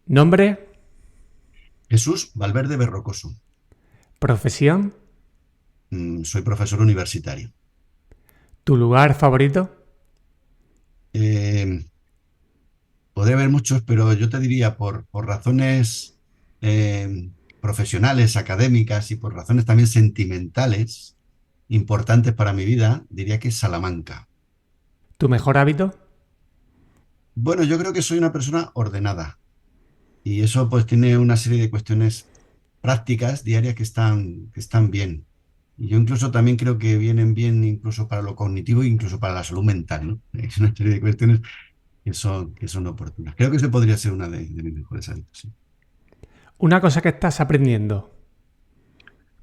Nombre, Jesús Valverde Berrocoso. profesión, Soy profesor universitario. tu lugar favorito. Eh, Podría haber muchos, pero yo te diría por razones profesionales, académicas y por razones también sentimentales importantes para mi vida, diría que Salamanca. Tu mejor hábito. Bueno, yo creo que soy una persona ordenada y eso pues tiene una serie de cuestiones prácticas diarias que están bien. Y yo incluso también creo que vienen bien incluso para lo cognitivo e incluso para la salud mental, ¿no? Es una serie de cuestiones que son oportunas. Creo que ese podría ser una de mis mejores hábitos, sí. Una cosa que estás aprendiendo.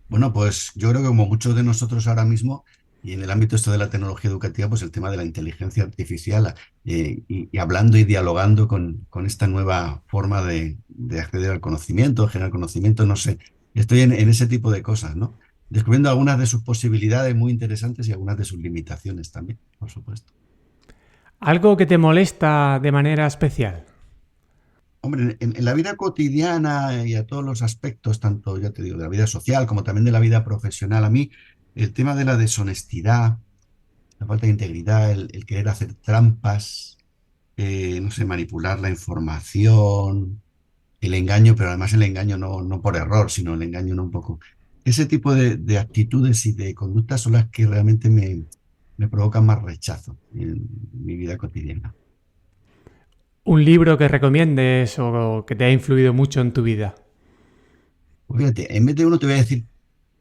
Bueno, pues yo creo que como muchos de nosotros ahora mismo, y en el ámbito esto de la tecnología educativa, pues el tema de la inteligencia artificial, y hablando y dialogando con esta nueva forma de acceder al conocimiento, generar conocimiento, no sé, estoy en ese tipo de cosas, ¿no? Descubriendo algunas de sus posibilidades muy interesantes y algunas de sus limitaciones también, por supuesto. Algo que te molesta de manera especial. Hombre, en la vida cotidiana y a todos los aspectos, tanto, ya te digo, de la vida social como también de la vida profesional, a mí el tema de la deshonestidad, la falta de integridad, el querer hacer trampas, no sé, manipular la información, el engaño, pero además el engaño no por error, sino el engaño no un poco. Ese tipo de actitudes y de conductas son las que realmente me provocan más rechazo en mi vida cotidiana. Un libro que recomiendes o que te ha influido mucho en tu vida. Pues fíjate, en vez de uno te voy a decir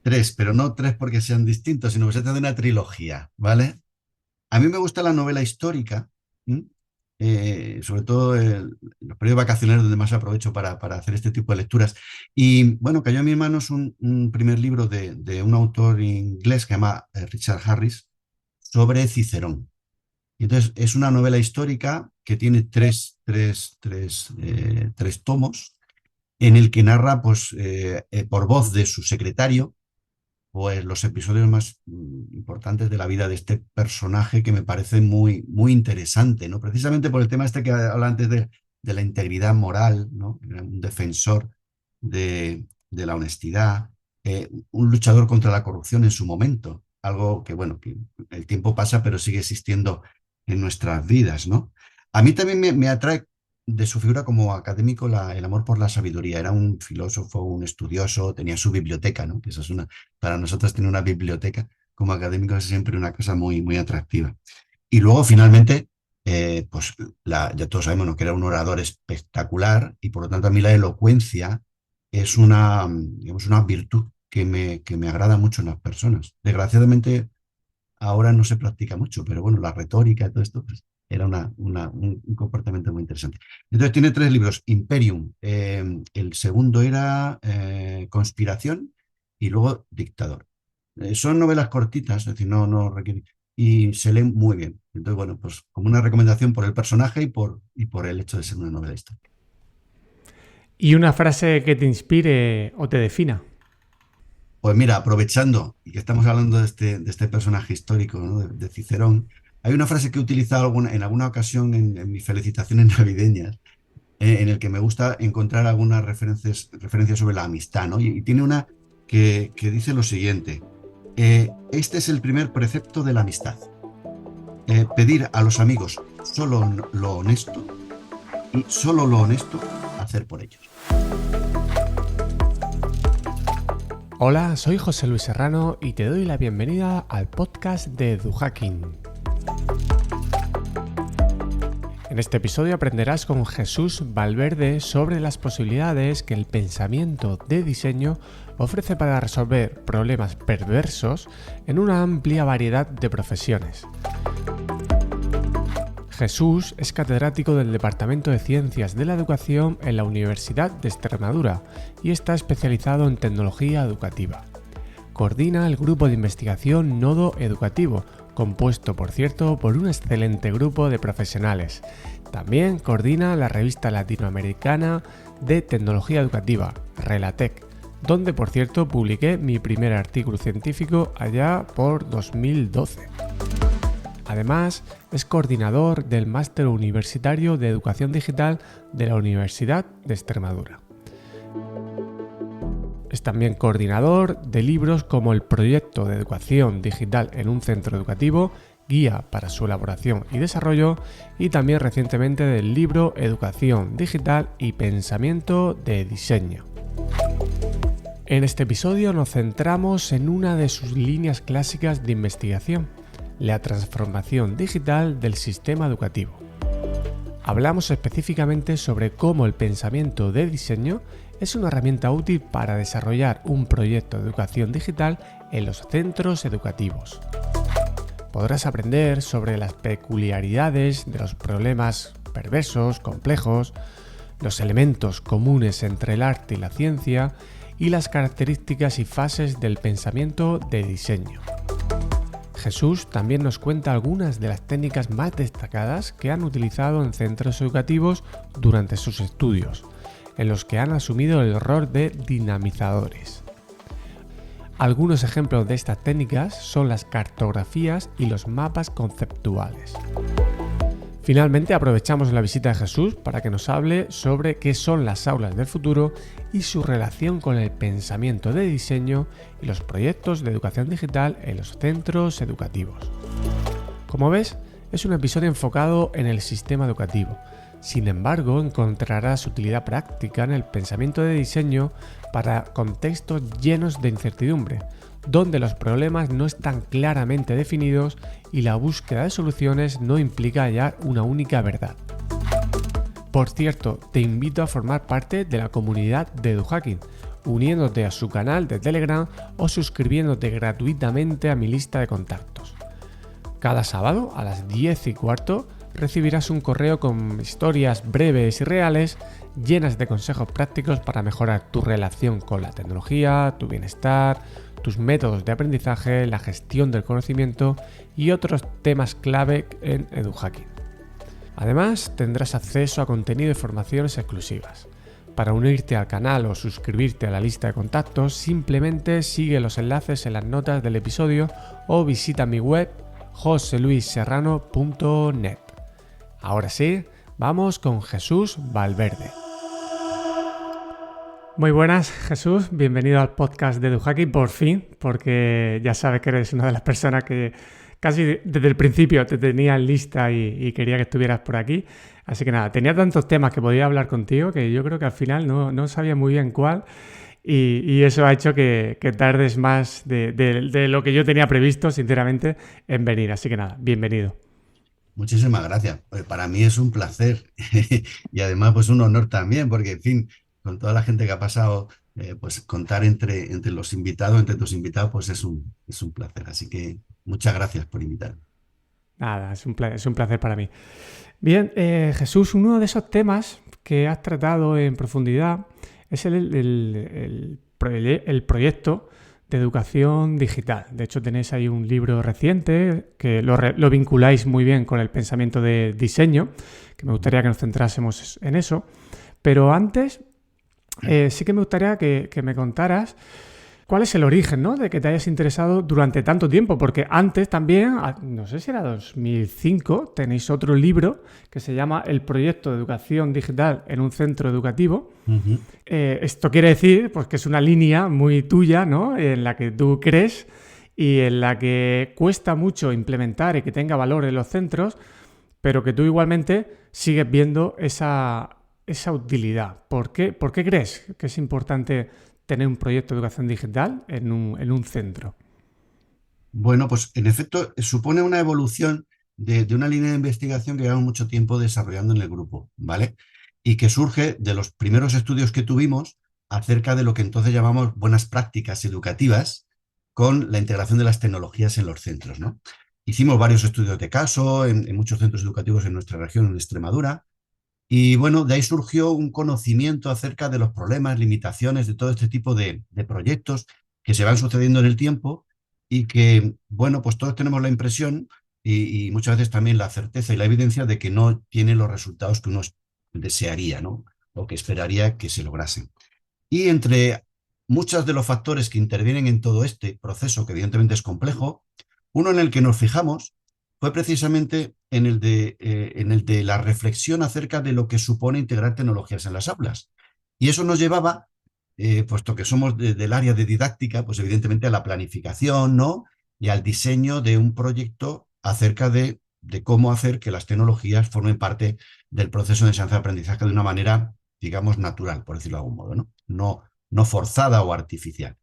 tres, pero no tres porque sean distintos, sino que se trata de una trilogía, ¿vale? A mí me gusta la novela histórica, ¿m? Sobre todo los periodos vacacionales donde más aprovecho para hacer este tipo de lecturas. Y bueno, cayó en mis manos un primer libro de un autor inglés que se llama Richard Harris sobre Cicerón. Y entonces es una novela histórica que tiene tres tomos en el que narra pues, por voz de su secretario pues los episodios más importantes de la vida de este personaje que me parece muy interesante, ¿no? Precisamente por el tema este que habla antes de la integridad moral, ¿no? Era un defensor de la honestidad, un luchador contra la corrupción en su momento, algo que, bueno, que el tiempo pasa pero sigue existiendo en nuestras vidas, ¿no? A mí también me atrae de su figura como académico el amor por la sabiduría. Era un filósofo, un estudioso, tenía su biblioteca, ¿no? Que eso es para nosotros tener una biblioteca como académicos es siempre una cosa muy atractiva. Y luego, finalmente, pues ya todos sabemos, ¿no?, que era un orador espectacular y por lo tanto a mí la elocuencia es digamos, una virtud que me agrada mucho en las personas. Desgraciadamente, ahora no se practica mucho, pero bueno, la retórica y todo esto pues, era un comportamiento muy interesante. Entonces tiene tres libros, Imperium, el segundo era Conspiración y luego Dictador. Son novelas cortitas, es decir, no requieren, y se leen muy bien. Entonces, bueno, pues como una recomendación por el personaje y por el hecho de ser una novela histórica. Y una frase que te inspire o te defina. Pues mira, aprovechando y que estamos hablando de este personaje histórico, ¿no?, de Cicerón, hay una frase que he utilizado en alguna ocasión en mis felicitaciones navideñas, en el que me gusta encontrar algunas referencias sobre la amistad, ¿no? Y tiene una que dice lo siguiente: este es el primer precepto de la amistad. Pedir a los amigos solo lo honesto y solo lo honesto hacer por ellos. Hola, soy José Luis Serrano y te doy la bienvenida al podcast de EduHacking. En este episodio aprenderás con Jesús Valverde sobre las posibilidades que el pensamiento de diseño ofrece para resolver problemas perversos en una amplia variedad de profesiones. Jesús es catedrático del Departamento de Ciencias de la Educación en la Universidad de Extremadura y está especializado en tecnología educativa. Coordina el grupo de investigación Nodo Educativo, compuesto, por cierto, por un excelente grupo de profesionales. También coordina la revista latinoamericana de tecnología educativa, Relatec, donde, por cierto, publiqué mi primer artículo científico allá por 2012. Además, es coordinador del Máster Universitario de Educación Digital de la Universidad de Extremadura. Es también coordinador de libros como el Proyecto de Educación Digital en un Centro Educativo, guía para su elaboración y desarrollo, y también recientemente del libro Educación Digital y Pensamiento de Diseño. En este episodio nos centramos en una de sus líneas clásicas de investigación, la transformación digital del sistema educativo. Hablamos específicamente sobre cómo el pensamiento de diseño es una herramienta útil para desarrollar un proyecto de educación digital en los centros educativos. Podrás aprender sobre las peculiaridades de los problemas perversos, complejos, los elementos comunes entre el arte y la ciencia y las características y fases del pensamiento de diseño. Jesús también nos cuenta algunas de las técnicas más destacadas que han utilizado en centros educativos durante sus estudios, en los que han asumido el rol de dinamizadores. Algunos ejemplos de estas técnicas son las cartografías y los mapas conceptuales. Finalmente, aprovechamos la visita de Jesús para que nos hable sobre qué son las aulas del futuro y su relación con el pensamiento de diseño y los proyectos de educación digital en los centros educativos. Como ves, es un episodio enfocado en el sistema educativo. Sin embargo, encontrarás utilidad práctica en el pensamiento de diseño para contextos llenos de incertidumbre, donde los problemas no están claramente definidos y la búsqueda de soluciones no implica hallar una única verdad. Por cierto, te invito a formar parte de la comunidad de EduHacking, uniéndote a su canal de Telegram o suscribiéndote gratuitamente a mi lista de contactos. Cada sábado a las 10:15 recibirás un correo con historias breves y reales llenas de consejos prácticos para mejorar tu relación con la tecnología, tu bienestar, tus métodos de aprendizaje, la gestión del conocimiento y otros temas clave en EduHacking. Además, tendrás acceso a contenido y formaciones exclusivas. Para unirte al canal o suscribirte a la lista de contactos, simplemente sigue los enlaces en las notas del episodio o visita mi web joseluisserrano.net. Ahora sí, vamos con Jesús Valverde. Muy buenas, Jesús. Bienvenido al podcast de EduHacking, por fin, porque ya sabes que eres una de las personas que casi desde el principio te tenía en lista y quería que estuvieras por aquí. Así que nada, tenía tantos temas que podía hablar contigo que yo creo que al final no sabía muy bien cuál y eso ha hecho que tardes más de lo que yo tenía previsto, sinceramente, en venir. Así que nada, bienvenido. Muchísimas gracias. Para mí es un placer y además pues un honor también, porque en fin, con toda la gente que ha pasado, pues contar entre los invitados, entre tus invitados, pues es un placer. Así que muchas gracias por invitarme. Nada, es un placer para mí. Bien, Jesús, uno de esos temas que has tratado en profundidad es el proyecto de educación digital. De hecho, tenéis ahí un libro reciente que lo vinculáis muy bien con el pensamiento de diseño, que me gustaría que nos centrásemos en eso. Pero antes, sí que me gustaría que me contaras cuál es el origen, ¿no?, de que te hayas interesado durante tanto tiempo, porque antes también, no sé si era 2005, tenéis otro libro que se llama El Proyecto de Educación Digital en un Centro Educativo. Uh-huh. Esto quiere decir pues, que es una línea muy tuya, ¿no?, en la que tú crees y en la que cuesta mucho implementar y que tenga valor en los centros, pero que tú igualmente sigues viendo esa utilidad. ¿Por qué crees que es importante tener un proyecto de educación digital en un centro? Bueno, pues en efecto supone una evolución de una línea de investigación que llevamos mucho tiempo desarrollando en el grupo, ¿vale? Y que surge de los primeros estudios que tuvimos acerca de lo que entonces llamamos buenas prácticas educativas con la integración de las tecnologías en los centros, ¿no? Hicimos varios estudios de caso en muchos centros educativos en nuestra región, en Extremadura. Y bueno, de ahí surgió un conocimiento acerca de los problemas, limitaciones de todo este tipo de proyectos que se van sucediendo en el tiempo y que, bueno, pues todos tenemos la impresión y muchas veces también la certeza y la evidencia de que no tienen los resultados que uno desearía, ¿no?, o que esperaría que se lograsen. Y entre muchos de los factores que intervienen en todo este proceso, que evidentemente es complejo, uno en el que nos fijamos fue precisamente en el de la reflexión acerca de lo que supone integrar tecnologías en las aulas. Y eso nos llevaba, puesto que somos del área de didáctica, pues evidentemente a la planificación, ¿no? Y al diseño de un proyecto acerca de cómo hacer que las tecnologías formen parte del proceso de enseñanza-aprendizaje de una manera, digamos, natural, por decirlo de algún modo, ¿no? No forzada o artificial.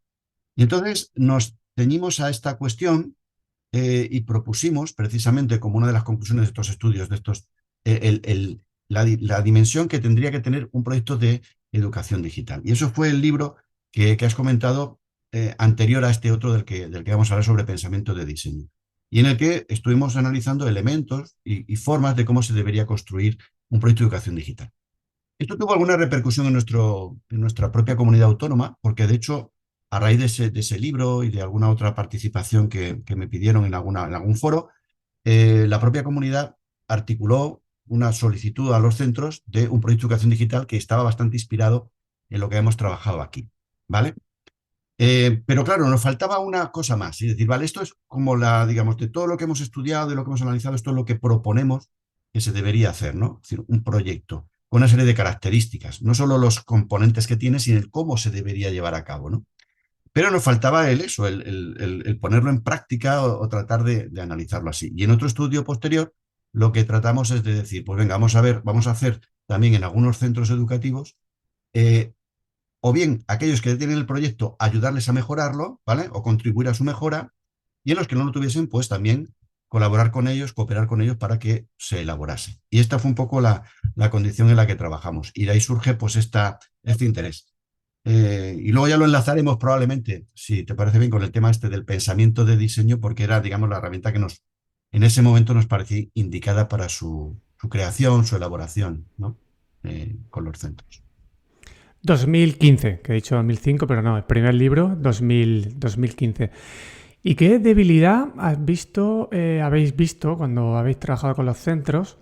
Y entonces nos ceñimos a esta cuestión y propusimos, precisamente como una de las conclusiones de estos estudios, de estos, la dimensión que tendría que tener un proyecto de educación digital. Y eso fue el libro que has comentado anterior a este otro del que vamos a hablar sobre pensamiento de diseño, y en el que estuvimos analizando elementos y formas de cómo se debería construir un proyecto de educación digital. Esto tuvo alguna repercusión en nuestra propia comunidad autónoma, porque de hecho, a raíz de ese libro y de alguna otra participación que me pidieron en algún foro, la propia comunidad articuló una solicitud a los centros de un proyecto de educación digital que estaba bastante inspirado en lo que hemos trabajado aquí, ¿vale? Pero claro, nos faltaba una cosa más, es decir, vale, esto es como digamos, de todo lo que hemos estudiado, de lo que hemos analizado, esto es lo que proponemos que se debería hacer, ¿no? Es decir, un proyecto con una serie de características, no solo los componentes que tiene, sino el cómo se debería llevar a cabo, ¿no? Pero nos faltaba el ponerlo en práctica o tratar de analizarlo así. Y en otro estudio posterior, lo que tratamos es de decir, pues venga, vamos a ver, vamos a hacer también en algunos centros educativos eh, o bien aquellos que tienen el proyecto, ayudarles a mejorarlo, ¿vale? O contribuir a su mejora, y en los que no lo tuviesen, pues también colaborar con ellos, cooperar con ellos para que se elaborase. Y esta fue un poco la condición en la que trabajamos. Y de ahí surge pues este interés. Y luego ya lo enlazaremos probablemente, si te parece bien, con el tema este del pensamiento de diseño, porque era, digamos, la herramienta que en ese momento nos parecía indicada para su creación, su elaboración, ¿no? Con los centros. 2015, que he dicho 2005, pero no, el primer libro, 2015. ¿Y qué debilidad habéis visto cuando habéis trabajado con los centros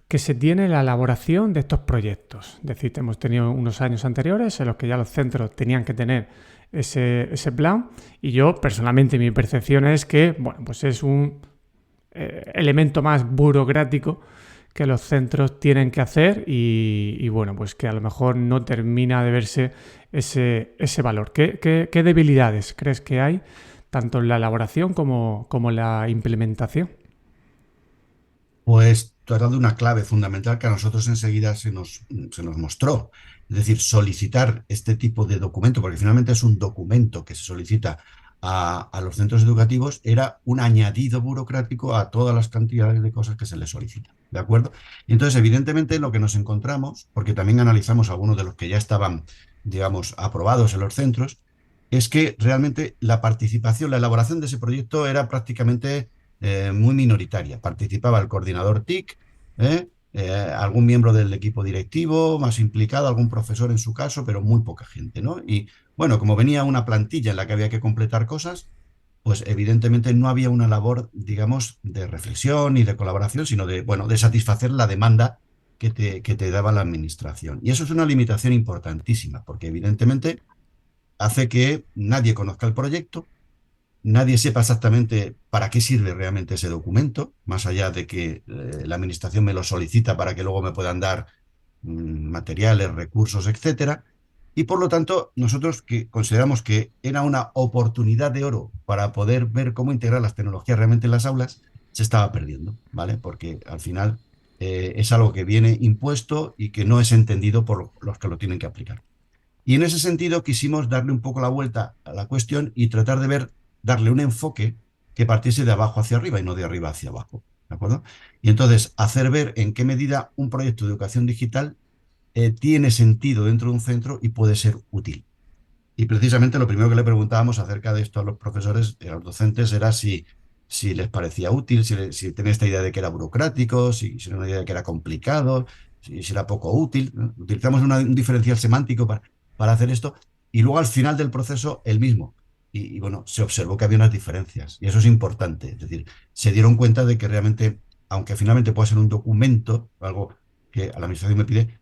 que se tiene en la elaboración de estos proyectos? Es decir, hemos tenido unos años anteriores en los que ya los centros tenían que tener ese plan, y yo personalmente mi percepción es que, bueno, pues es un elemento más burocrático que los centros tienen que hacer y bueno, pues que a lo mejor no termina de verse ese valor. ¿Qué debilidades crees que hay tanto en la elaboración como en la implementación? Pues tú has dado una clave fundamental que a nosotros enseguida se nos mostró. Es decir, solicitar este tipo de documento, porque finalmente es un documento que se solicita a los centros educativos, era un añadido burocrático a todas las cantidades de cosas que se les solicitan. ¿De acuerdo? Y entonces, evidentemente, lo que nos encontramos, porque también analizamos algunos de los que ya estaban, digamos, aprobados en los centros, es que realmente la participación, la elaboración de ese proyecto era prácticamente muy minoritaria. Participaba el coordinador TIC, algún miembro del equipo directivo más implicado, algún profesor en su caso, pero muy poca gente, ¿no? Y bueno, como venía una plantilla en la que había que completar cosas, pues evidentemente no había una labor, digamos, de reflexión y de colaboración, sino bueno, de satisfacer la demanda que te daba la administración. Y eso es una limitación importantísima, porque evidentemente hace que nadie conozca el proyecto, nadie sepa exactamente para qué sirve realmente ese documento, más allá de que la administración me lo solicita para que luego me puedan dar materiales, recursos, etcétera. Y por lo tanto, nosotros que consideramos que era una oportunidad de oro para poder ver cómo integrar las tecnologías realmente en las aulas, se estaba perdiendo, ¿vale? Porque al final es algo que viene impuesto y que no es entendido por los que lo tienen que aplicar. Y en ese sentido quisimos darle un poco la vuelta a la cuestión y tratar de darle un enfoque que partiese de abajo hacia arriba y no de arriba hacia abajo. ¿De acuerdo? Y entonces hacer ver en qué medida un proyecto de educación digital tiene sentido dentro de un centro y puede ser útil. Y precisamente lo primero que le preguntábamos acerca de esto a los profesores, a los docentes, era si les parecía útil, si tenían esta idea de que era burocrático, si era una idea de que era complicado, si era poco útil. Utilizamos un diferencial semántico para hacer esto, y luego al final del proceso el mismo. Y bueno, se observó que había unas diferencias, y eso es importante. Es decir, se dieron cuenta de que realmente, aunque finalmente pueda ser un documento, algo que a la administración me pide,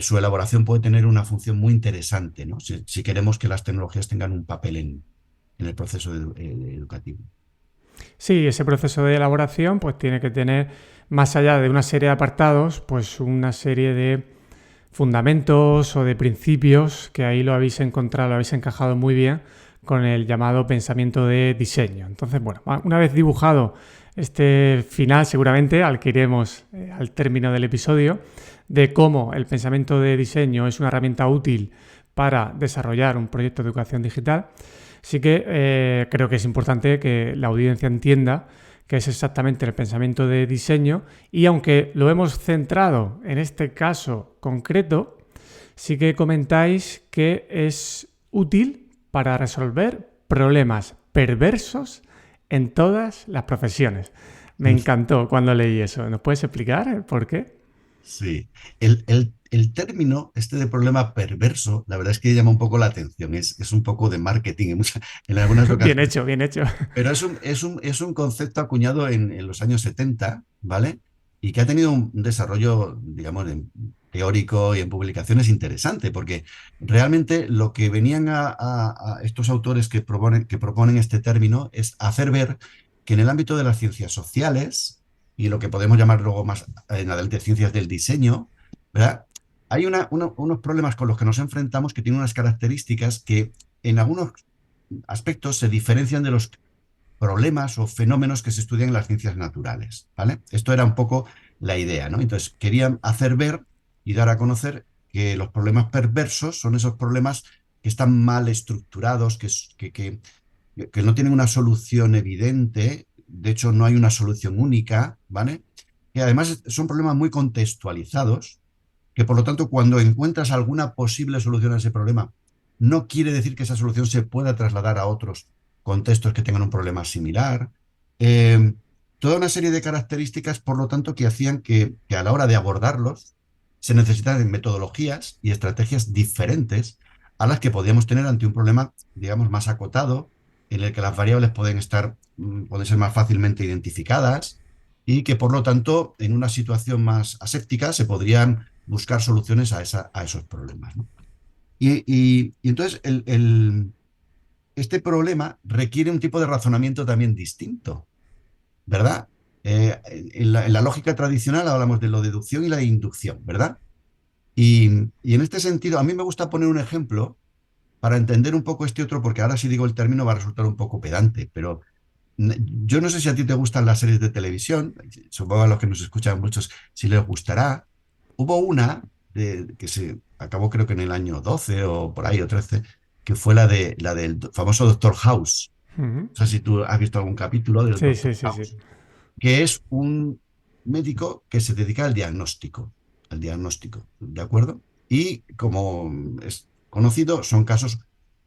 su elaboración puede tener una función muy interesante, ¿no? Si queremos que las tecnologías tengan un papel en el proceso educativo. Sí, ese proceso de elaboración pues tiene que tener, más allá de una serie de apartados, pues una serie de fundamentos o de principios que ahí lo habéis encontrado, lo habéis encajado muy bien con el llamado pensamiento de diseño. Entonces, bueno, una vez dibujado este final seguramente al que iremos al término del episodio, de cómo el pensamiento de diseño es una herramienta útil para desarrollar un proyecto de educación digital, sí que creo que es importante que la audiencia entienda que es exactamente el pensamiento de diseño y aunque lo hemos centrado en este caso concreto, sí que comentáis que es útil para resolver problemas perversos en todas las profesiones. Me encantó cuando leí eso. ¿Nos puedes explicar por qué? Sí, el término este de problema perverso, la verdad es que llama un poco la atención, es un poco de marketing en algunas Bien ocasiones, hecho, bien hecho. pero es un concepto acuñado en los años 70, ¿vale? Y que ha tenido un desarrollo, digamos, teórico y en publicaciones interesante, porque realmente lo que venían a estos autores que proponen este término es hacer ver que en el ámbito de las ciencias sociales y lo que podemos llamar luego más en adelante ciencias del diseño, ¿verdad? Hay unos problemas con los que nos enfrentamos que tienen unas características que en algunos aspectos se diferencian de los problemas o fenómenos que se estudian en las ciencias naturales, ¿vale? Esto era un poco la idea, ¿no? Entonces, querían hacer ver y dar a conocer que los problemas perversos son esos problemas que están mal estructurados, que no tienen una solución evidente, de hecho no hay una solución única, ¿vale? Que además son problemas muy contextualizados, que por lo tanto cuando encuentras alguna posible solución a ese problema, no quiere decir que esa solución se pueda trasladar a otros contextos que tengan un problema similar. Eh, Toda una serie de características, por lo tanto, que hacían que a la hora de abordarlos se necesitaran metodologías y estrategias diferentes a las que podíamos tener ante un problema, digamos, más acotado, en el que las variables pueden ser más fácilmente identificadas y que, por lo tanto, en una situación más aséptica se podrían buscar soluciones a esos problemas, ¿no? Y entonces este problema requiere un tipo de razonamiento también distinto, ¿verdad? En la lógica tradicional hablamos de la deducción y la inducción, ¿verdad? Y en este sentido, a mí me gusta poner un ejemplo para entender un poco este otro, porque ahora si digo el término va a resultar un poco pedante, pero yo no sé si a ti te gustan las series de televisión, supongo a los que nos escuchan muchos si les gustará. Hubo una que se acabó creo que en el año 12 o por ahí o 13, que fue la del famoso Doctor House. Ujú. No sé si tú has visto algún capítulo del Sí, Doctor sí, sí, sí. House, que es un médico que se dedica al diagnóstico, ¿de acuerdo? Y como es conocido, son casos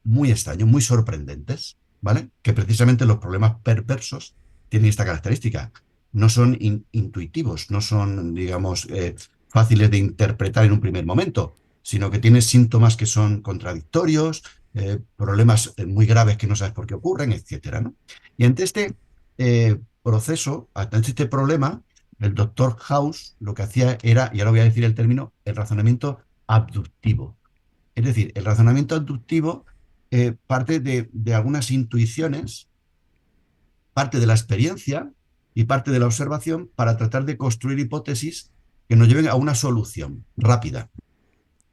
muy extraños, muy sorprendentes, ¿vale? Que precisamente los problemas perversos tienen esta característica. No son intuitivos, no son, digamos, fáciles de interpretar en un primer momento, sino que tienen síntomas que son contradictorios, problemas muy graves que no sabes por qué ocurren, etcétera, ¿no? Y ante este proceso, ante este problema, el doctor House lo que hacía era, y ahora voy a decir el término, el razonamiento abductivo. Es decir, el razonamiento abductivo parte de algunas intuiciones, parte de la experiencia y parte de la observación para tratar de construir hipótesis que nos lleven a una solución rápida.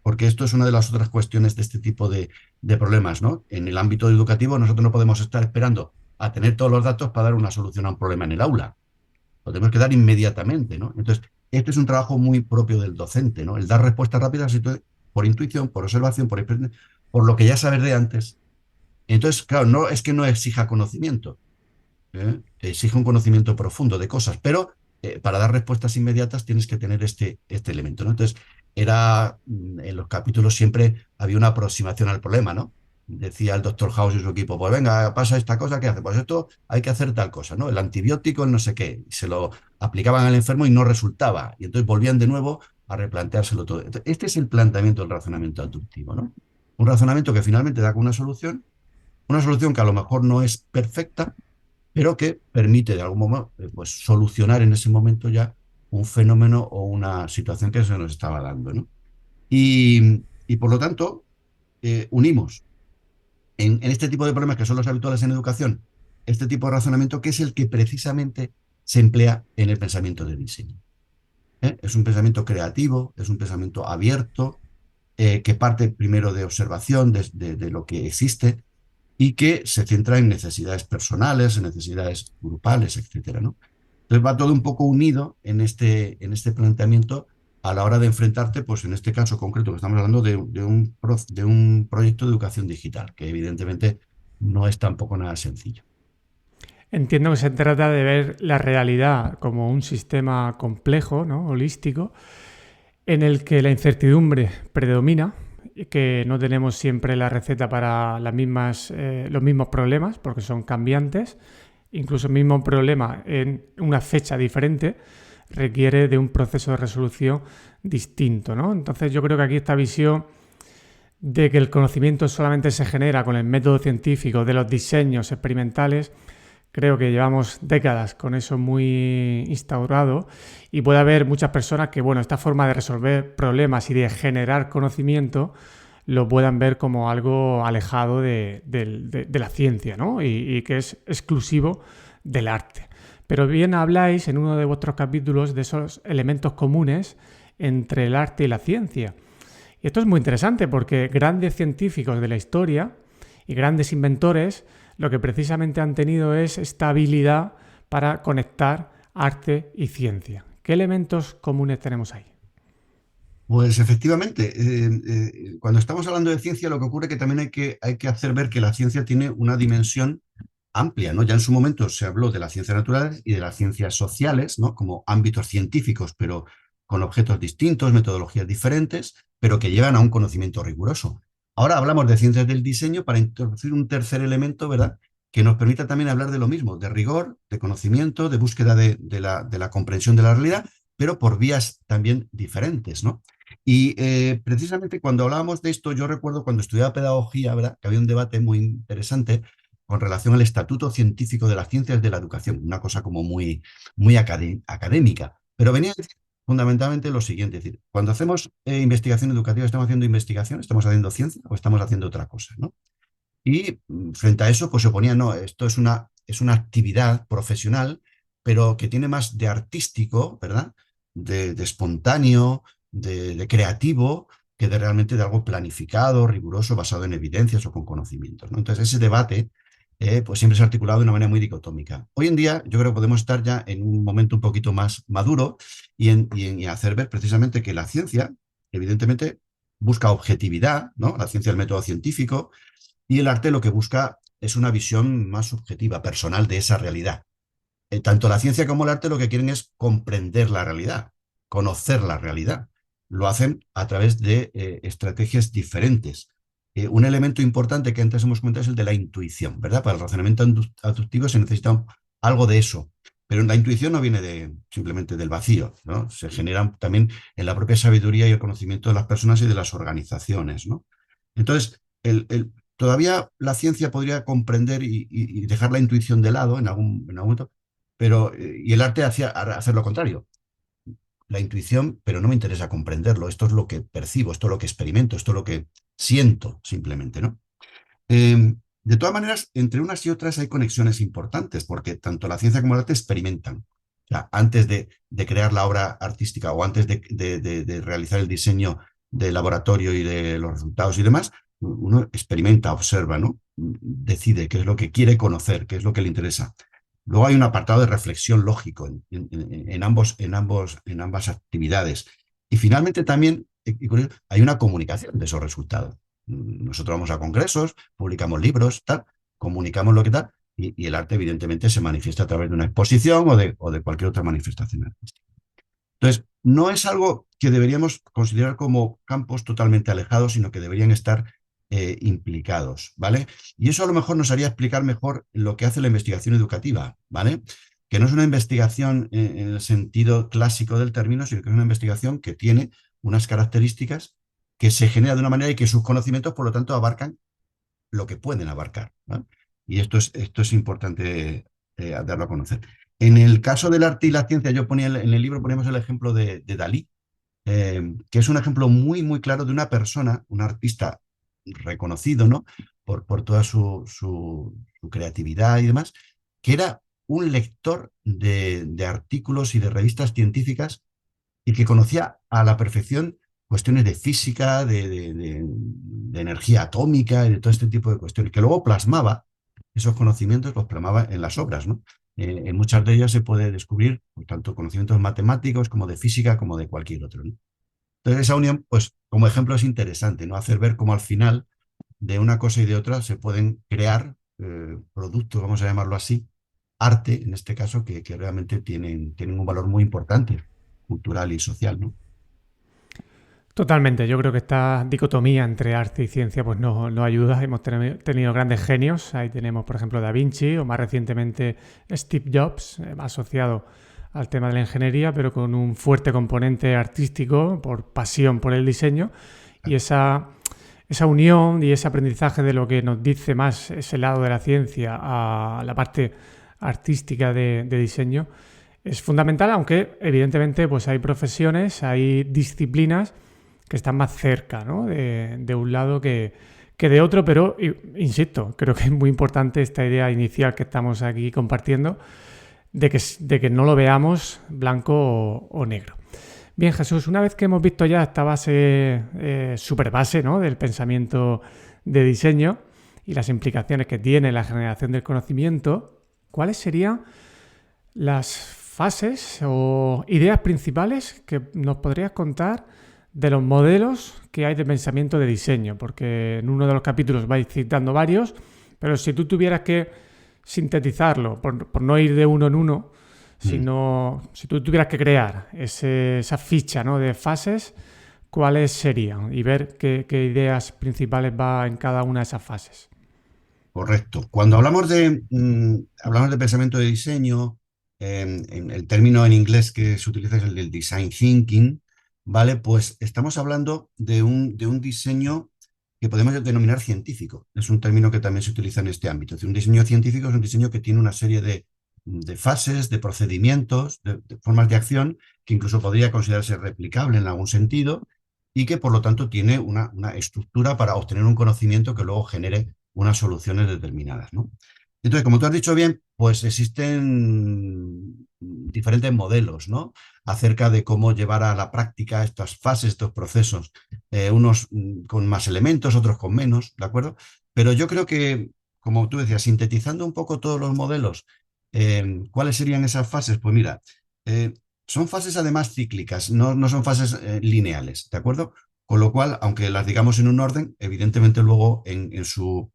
Porque esto es una de las otras cuestiones de este tipo de problemas, ¿no? En el ámbito educativo nosotros no podemos estar esperando a tener todos los datos para dar una solución a un problema en el aula. Lo tenemos que dar inmediatamente, ¿no? Entonces, este es un trabajo muy propio del docente, ¿no? El dar respuestas rápidas por intuición, por observación, por lo que ya sabes de antes. Entonces, claro, no es que no exija conocimiento, ¿eh? Exige un conocimiento profundo de cosas, pero para dar respuestas inmediatas tienes que tener este elemento, ¿no? Entonces, en los capítulos siempre había una aproximación al problema, ¿no? Decía el doctor House y su equipo, pues venga, pasa esta cosa, ¿qué hace? Pues esto hay que hacer tal cosa, ¿no? El antibiótico, el no sé qué. Y se lo aplicaban al enfermo y no resultaba. Y entonces volvían de nuevo a replanteárselo todo. Entonces, este es el planteamiento del razonamiento inductivo, ¿no? Un razonamiento que finalmente da con una solución que a lo mejor no es perfecta, pero que permite de algún modo pues, solucionar en ese momento ya un fenómeno o una situación que se nos estaba dando, ¿no? Y por lo tanto, unimos en este tipo de problemas que son los habituales en educación este tipo de razonamiento que es el que precisamente se emplea en el pensamiento de diseño. Es un pensamiento creativo, es un pensamiento abierto, que parte primero de observación de lo que existe y que se centra en necesidades personales, en necesidades grupales, etcétera, ¿no? Entonces va todo un poco unido en este planteamiento a la hora de enfrentarte, pues en este caso concreto que estamos hablando de un proyecto de educación digital, que evidentemente no es tampoco nada sencillo. Entiendo que se trata de ver la realidad como un sistema complejo, ¿no? Holístico, en el que la incertidumbre predomina y que no tenemos siempre la receta para los mismos problemas, porque son cambiantes. Incluso el mismo problema en una fecha diferente requiere de un proceso de resolución distinto, ¿no? Entonces yo creo que aquí esta visión de que el conocimiento solamente se genera con el método científico de los diseños experimentales, creo que llevamos décadas con eso muy instaurado y puede haber muchas personas que, bueno, esta forma de resolver problemas y de generar conocimiento lo puedan ver como algo alejado de la ciencia, ¿no? Y que es exclusivo del arte. Pero bien habláis en uno de vuestros capítulos de esos elementos comunes entre el arte y la ciencia. Y esto es muy interesante porque grandes científicos de la historia y grandes inventores lo que precisamente han tenido es esta habilidad para conectar arte y ciencia. ¿Qué elementos comunes tenemos ahí? Pues efectivamente, cuando estamos hablando de ciencia, lo que ocurre es que también hay que hacer ver que la ciencia tiene una dimensión amplia, ¿no? Ya en su momento se habló de las ciencias naturales y de las ciencias sociales, ¿no? Como ámbitos científicos, pero con objetos distintos, metodologías diferentes, pero que llevan a un conocimiento riguroso. Ahora hablamos de ciencias del diseño para introducir un tercer elemento, ¿verdad? Que nos permita también hablar de lo mismo, de rigor, de conocimiento, de búsqueda de la comprensión de la realidad, pero por vías también diferentes, ¿no? Y precisamente cuando hablábamos de esto, yo recuerdo cuando estudiaba pedagogía, ¿verdad? Que había un debate muy interesante con relación al Estatuto Científico de las Ciencias de la Educación, una cosa como muy académica, pero venía a decir fundamentalmente lo siguiente, es decir, cuando hacemos investigación educativa, ¿estamos haciendo investigación, estamos haciendo ciencia o estamos haciendo otra cosa, ¿no? Y frente a eso, pues se oponía, no, esto es una actividad profesional, pero que tiene más de artístico, ¿verdad? De espontáneo, de creativo, que de realmente de algo planificado, riguroso, basado en evidencias o con conocimientos, ¿no? Entonces, ese debate pues siempre se ha articulado de una manera muy dicotómica. Hoy en día, yo creo que podemos estar ya en un momento un poquito más maduro y hacer ver precisamente que la ciencia, evidentemente, busca objetividad, ¿no? La ciencia del método científico, y el arte lo que busca es una visión más subjetiva, personal de esa realidad. Tanto la ciencia como el arte lo que quieren es comprender la realidad, conocer la realidad. Lo hacen a través de estrategias diferentes. Un elemento importante que antes hemos comentado es el de la intuición, ¿verdad? Para el razonamiento aductivo se necesita algo de eso. Pero la intuición no viene simplemente del vacío, ¿no? Se genera también en la propia sabiduría y el conocimiento de las personas y de las organizaciones, ¿no? Entonces, todavía la ciencia podría comprender y dejar la intuición de lado en algún momento, pero, y el arte hacía hacer lo contrario. La intuición, pero no me interesa comprenderlo. Esto es lo que percibo, esto es lo que experimento, esto es lo que siento simplemente, ¿no? De todas maneras, entre unas y otras hay conexiones importantes, porque tanto la ciencia como el arte experimentan. O sea, antes de crear la obra artística o antes de realizar el diseño del laboratorio y de los resultados y demás, uno experimenta, observa, ¿no? Decide qué es lo que quiere conocer, qué es lo que le interesa. Luego hay un apartado de reflexión lógico en ambas actividades. Y finalmente también hay una comunicación de esos resultados. Nosotros vamos a congresos, publicamos libros, tal, comunicamos lo que tal, y el arte evidentemente se manifiesta a través de una exposición o de cualquier otra manifestación artística. Entonces, no es algo que deberíamos considerar como campos totalmente alejados, sino que deberían estar implicados, ¿vale? Y eso a lo mejor nos haría explicar mejor lo que hace la investigación educativa, ¿vale? Que no es una investigación en el sentido clásico del término, sino que es una investigación que tiene unas características que se genera de una manera y que sus conocimientos, por lo tanto, abarcan lo que pueden abarcar, ¿no? Y esto es importante darlo a conocer. En el caso del arte y la ciencia, yo ponía en el libro poníamos el ejemplo de Dalí, que es un ejemplo muy claro de una persona, un artista reconocido, ¿no? Por toda su creatividad y demás, que era un lector de artículos y de revistas científicas y que conocía a la perfección cuestiones de física, de energía atómica y de todo este tipo de cuestiones, que luego plasmaba esos conocimientos, los plasmaba en las obras, ¿no? En muchas de ellas se puede descubrir tanto conocimientos matemáticos como de física como de cualquier otro, ¿no? Entonces esa unión, pues como ejemplo es interesante, ¿no? Hacer ver cómo al final de una cosa y de otra se pueden crear productos, vamos a llamarlo así, arte, en este caso, que realmente tienen un valor muy importante, cultural y social, ¿no? Totalmente, yo creo que esta dicotomía entre arte y ciencia pues no ayuda. Hemos tenido grandes genios, ahí tenemos por ejemplo Da Vinci o más recientemente Steve Jobs, asociado al tema de la ingeniería, pero con un fuerte componente artístico por pasión por el diseño y esa unión y ese aprendizaje de lo que nos dice más ese lado de la ciencia a la parte artística de diseño es fundamental, aunque evidentemente pues hay profesiones, hay disciplinas que están más cerca, ¿no? de un lado que de otro, pero insisto, creo que es muy importante esta idea inicial que estamos aquí compartiendo de que no lo veamos blanco o negro. Bien, Jesús, una vez que hemos visto ya esta base, super base, ¿no? del pensamiento de diseño y las implicaciones que tiene la generación del conocimiento, ¿cuáles serían las fases o ideas principales que nos podrías contar de los modelos que hay de pensamiento de diseño? Porque en uno de los capítulos vais citando varios, pero si tú tuvieras que sintetizarlo, por no ir de uno en uno, sino si tú tuvieras que crear esa ficha, ¿no? de fases, ¿cuáles serían? Y ver qué ideas principales va en cada una de esas fases. Correcto. Cuando hablamos de pensamiento de diseño, en el término en inglés que se utiliza es el del design thinking, ¿vale? Pues estamos hablando de un diseño que podemos denominar científico. Es un término que también se utiliza en este ámbito. Es decir, un diseño científico es un diseño que tiene una serie de fases, de procedimientos, de formas de acción, que incluso podría considerarse replicable en algún sentido y que por lo tanto tiene una estructura para obtener un conocimiento que luego genere unas soluciones determinadas, ¿no? Entonces, como tú has dicho bien, pues existen diferentes modelos, ¿no? Acerca de cómo llevar a la práctica estas fases, estos procesos, unos con más elementos, otros con menos, ¿de acuerdo? Pero yo creo que, como tú decías, sintetizando un poco todos los modelos, ¿cuáles serían esas fases? Pues mira, son fases además cíclicas, no son fases lineales, ¿de acuerdo? Con lo cual, aunque las digamos en un orden, evidentemente luego en su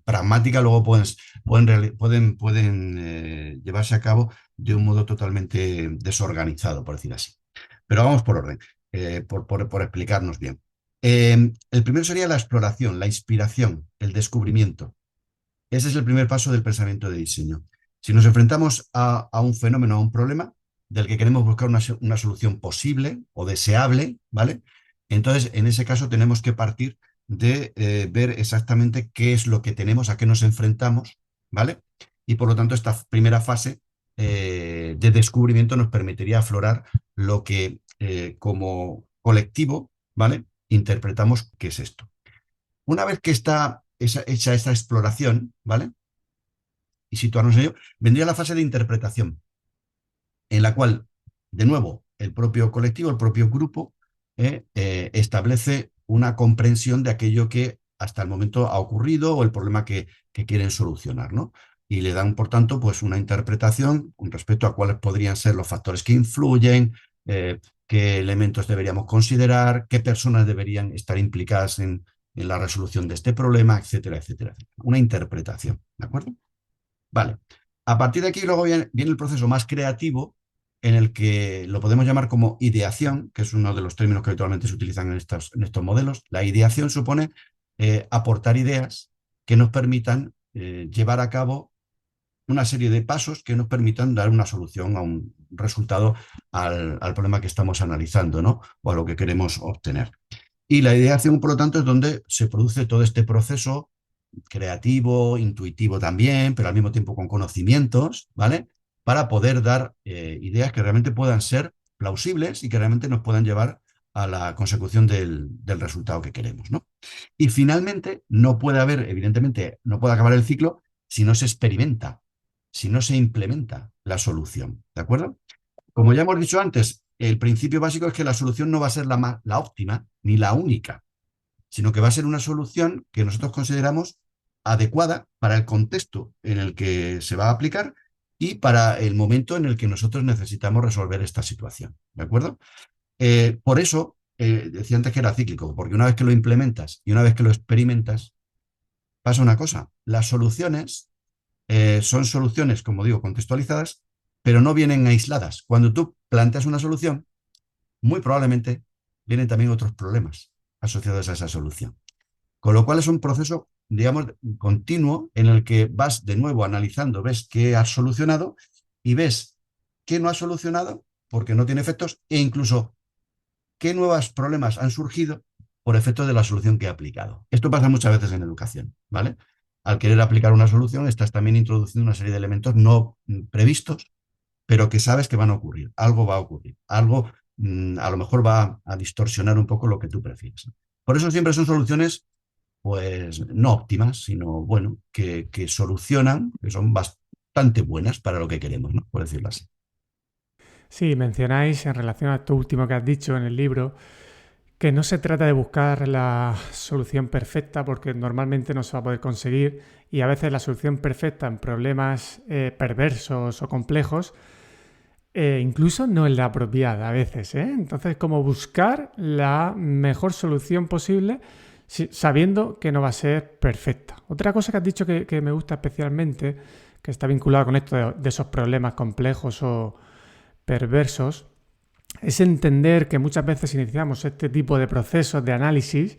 pragmática luego pueden llevarse a cabo de un modo totalmente desorganizado, por decir así. Pero vamos por orden, por explicarnos bien. El primero sería la exploración, la inspiración, el descubrimiento. Ese es el primer paso del pensamiento de diseño. Si nos enfrentamos a un fenómeno, a un problema, del que queremos buscar una solución posible o deseable, ¿vale? Entonces, en ese caso tenemos que partir de ver exactamente qué es lo que tenemos, a qué nos enfrentamos, ¿vale? Y por lo tanto, esta primera fase de descubrimiento nos permitiría aflorar lo que como colectivo, ¿vale? Interpretamos que es esto. Una vez que está hecha esta exploración, ¿vale? Y situarnos en ello, vendría la fase de interpretación, en la cual, de nuevo, el propio colectivo, el propio grupo, establece una comprensión de aquello que hasta el momento ha ocurrido o el problema que quieren solucionar, ¿no? Y le dan, por tanto, pues una interpretación con respecto a cuáles podrían ser los factores que influyen, qué elementos deberíamos considerar, qué personas deberían estar implicadas en la resolución de este problema, etcétera, etcétera, etcétera. Una interpretación, ¿de acuerdo? Vale. A partir de aquí luego viene el proceso más creativo en el que lo podemos llamar como ideación, que es uno de los términos que habitualmente se utilizan en estos modelos. La ideación supone aportar ideas que nos permitan llevar a cabo una serie de pasos que nos permitan dar una solución a un resultado al problema que estamos analizando, ¿no? O a lo que queremos obtener. Y la ideación, por lo tanto, es donde se produce todo este proceso creativo, intuitivo también, pero al mismo tiempo con conocimientos, ¿vale? Para poder dar ideas que realmente puedan ser plausibles y que realmente nos puedan llevar a la consecución del resultado que queremos, ¿no? Y finalmente, no puede haber, evidentemente, no puede acabar el ciclo si no se experimenta. si no se implementa la solución. ¿De acuerdo? Como ya hemos dicho antes, el principio básico es que la solución no va a ser la óptima ni la única, sino que va a ser una solución que nosotros consideramos adecuada para el contexto en el que se va a aplicar y para el momento en el que nosotros necesitamos resolver esta situación. ¿De acuerdo? Por eso, decía antes que era cíclico, porque una vez que lo implementas y una vez que lo experimentas, pasa una cosa. Las soluciones son soluciones, como digo, contextualizadas, pero no vienen aisladas. Cuando tú planteas una solución, muy probablemente vienen también otros problemas asociados a esa solución. Con lo cual es un proceso, digamos, continuo en el que vas de nuevo analizando, ves qué has solucionado y ves qué no has solucionado porque no tiene efectos e incluso qué nuevos problemas han surgido por efecto de la solución que he aplicado. Esto pasa muchas veces en educación, ¿vale? Al querer aplicar una solución, estás también introduciendo una serie de elementos no previstos, pero que sabes que van a ocurrir. Algo va a ocurrir. Algo a lo mejor va a distorsionar un poco lo que tú prefieres. Por eso siempre son soluciones, pues, no óptimas, sino, bueno, que solucionan, que son bastante buenas para lo que queremos, ¿no? Por decirlo así. Sí, mencionáis en relación a esto último que has dicho en el libro, que no se trata de buscar la solución perfecta porque normalmente no se va a poder conseguir y a veces la solución perfecta en problemas perversos o complejos incluso no es la apropiada a veces. Entonces, como buscar la mejor solución posible sabiendo que no va a ser perfecta. Otra cosa que has dicho que me gusta especialmente, que está vinculada con esto de esos problemas complejos o perversos, es entender que muchas veces iniciamos este tipo de procesos de análisis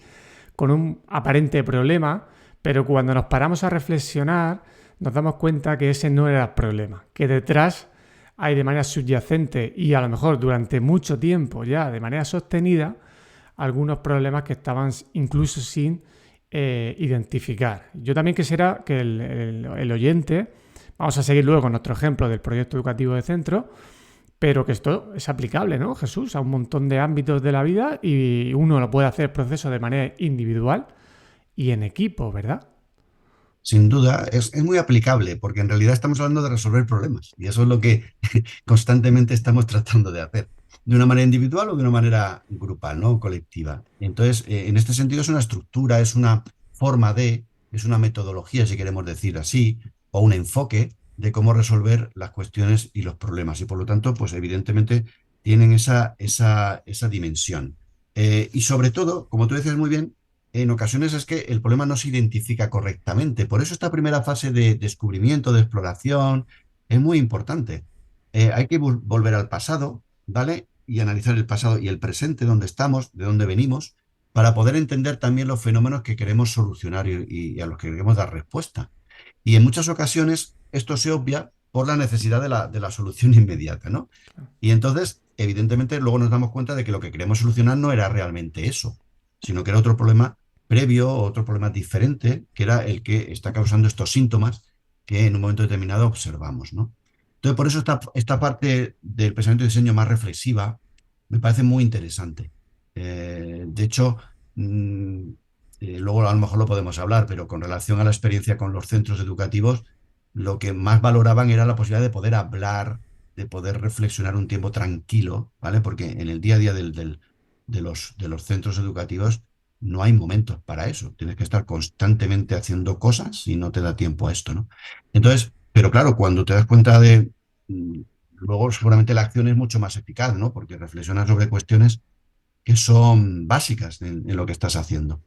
con un aparente problema, pero cuando nos paramos a reflexionar nos damos cuenta que ese no era el problema, que detrás hay de manera subyacente y a lo mejor durante mucho tiempo ya de manera sostenida algunos problemas que estaban incluso sin identificar. Yo también quisiera que el oyente, vamos a seguir luego con nuestro ejemplo del proyecto educativo de centro, pero que esto es aplicable, ¿no, Jesús? A un montón de ámbitos de la vida y uno lo puede hacer el proceso de manera individual y en equipo, ¿verdad? Sin duda, es muy aplicable, porque en realidad estamos hablando de resolver problemas, y eso es lo que constantemente estamos tratando de hacer, de una manera individual o de una manera grupal, ¿no? Colectiva. Entonces, en este sentido es una estructura, es una forma es una metodología, si queremos decir así, o un enfoque de cómo resolver las cuestiones y los problemas. Y por lo tanto, pues evidentemente tienen esa dimensión. Y sobre todo, como tú decías muy bien, en ocasiones es que el problema no se identifica correctamente. Por eso esta primera fase de descubrimiento, de exploración, es muy importante. Hay que volver al pasado, ¿vale? Y analizar el pasado y el presente, dónde estamos, de dónde venimos, para poder entender también los fenómenos que queremos solucionar y a los que queremos dar respuesta. Y en muchas ocasiones esto se obvia por la necesidad de la solución inmediata, ¿no? Y entonces, evidentemente, luego nos damos cuenta de que lo que queremos solucionar no era realmente eso, sino que era otro problema previo, otro problema diferente, que era el que está causando estos síntomas que en un momento determinado observamos, ¿no? Entonces, por eso esta parte del pensamiento y diseño más reflexiva me parece muy interesante. De hecho, mm, luego a lo mejor lo podemos hablar, pero con relación a la experiencia con los centros educativos, lo que más valoraban era la posibilidad de poder hablar, de poder reflexionar un tiempo tranquilo, ¿vale? Porque en el día a día de los centros educativos no hay momentos para eso. Tienes que estar constantemente haciendo cosas y no te da tiempo a esto, ¿no? Entonces, pero claro, cuando te das cuenta mm, luego seguramente la acción es mucho más eficaz, ¿no? Porque reflexionas sobre cuestiones que son básicas en lo que estás haciendo.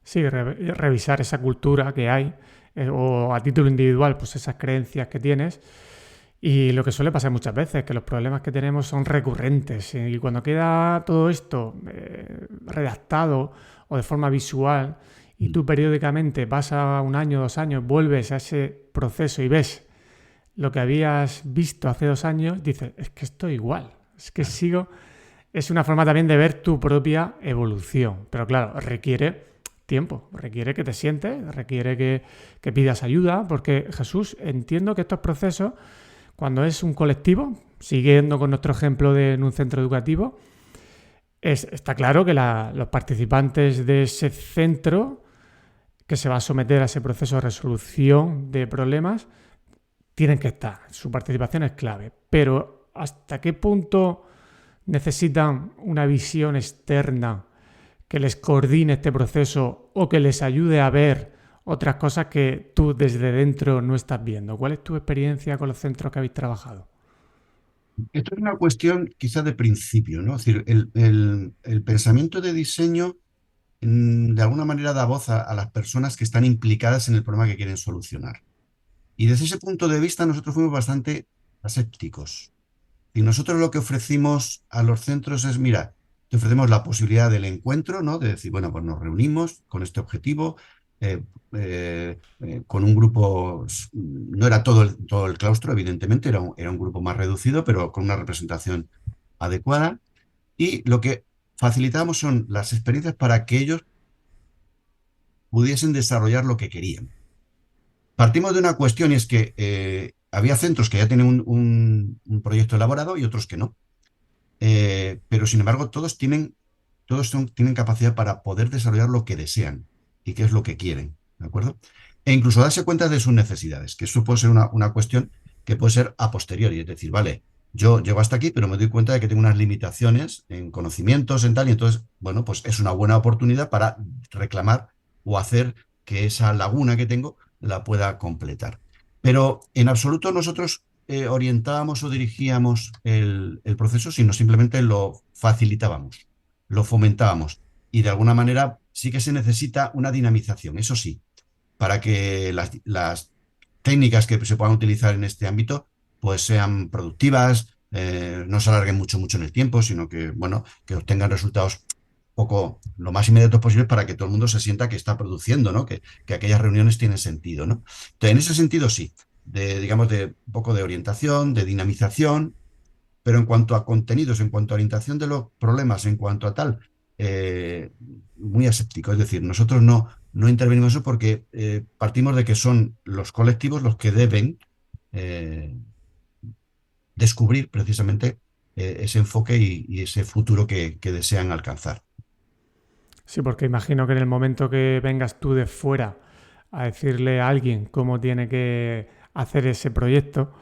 Sí, revisar esa cultura que hay o a título individual, pues esas creencias que tienes. Y lo que suele pasar muchas veces, que los problemas que tenemos son recurrentes y cuando queda todo esto redactado o de forma visual y Mm, tú periódicamente vas a un año, 2 años, vuelves a ese proceso y ves lo que habías visto hace 2 años, dices, es que estoy igual, es que claro. sigo. Es una forma también de ver tu propia evolución, pero claro, requiere tiempo, requiere que te sientes, requiere que pidas ayuda, porque Jesús, entiendo que estos procesos cuando es un colectivo, siguiendo con nuestro ejemplo en un centro educativo, está claro que los participantes de ese centro que se va a someter a ese proceso de resolución de problemas tienen que estar, su participación es clave, pero ¿hasta qué punto necesitan una visión externa que les coordine este proceso o que les ayude a ver otras cosas que tú desde dentro no estás viendo? ¿Cuál es tu experiencia con los centros que habéis trabajado? Esto es una cuestión quizás de principio, ¿no? Es decir, el pensamiento de diseño de alguna manera da voz a las personas que están implicadas en el problema que quieren solucionar. Y desde ese punto de vista nosotros fuimos bastante asépticos. Y nosotros lo que ofrecimos a los centros es, mira, te ofrecemos la posibilidad del encuentro, ¿no? De decir, bueno, pues nos reunimos con este objetivo, eh, con un grupo, no era todo el claustro, evidentemente, era un grupo más reducido, pero con una representación adecuada. Y lo que facilitamos son las experiencias para que ellos pudiesen desarrollar lo que querían. Partimos de una cuestión y es que había centros que ya tienen un proyecto elaborado y otros que no. Pero sin embargo, tienen capacidad para poder desarrollar lo que desean y qué es lo que quieren, ¿de acuerdo? E incluso darse cuenta de sus necesidades, que eso puede ser una cuestión que puede ser a posteriori, es decir, vale, yo llego hasta aquí, pero me doy cuenta de que tengo unas limitaciones en conocimientos, en tal, y entonces, bueno, pues es una buena oportunidad para reclamar o hacer que esa laguna que tengo la pueda completar. Pero en absoluto nosotros orientábamos o dirigíamos el proceso, sino simplemente lo facilitábamos, lo fomentábamos. Y de alguna manera sí que se necesita una dinamización, eso sí, para que las técnicas que se puedan utilizar en este ámbito pues sean productivas, no se alarguen mucho en el tiempo, sino que, bueno, que obtengan resultados poco, lo más inmediatos posible para que todo el mundo se sienta que está produciendo, ¿no? Que aquellas reuniones tienen sentido, ¿no? Entonces, en ese sentido, sí, digamos, de un poco de orientación, de dinamización, pero en cuanto a contenidos, en cuanto a orientación de los problemas, en cuanto a tal, eh, muy aséptico. Es decir, nosotros no intervenimos eso porque partimos de que son los colectivos los que deben eh, descubrir precisamente ese enfoque y ese futuro que desean alcanzar. Sí, porque imagino que en el momento que vengas tú de fuera a decirle a alguien cómo tiene que hacer ese proyecto,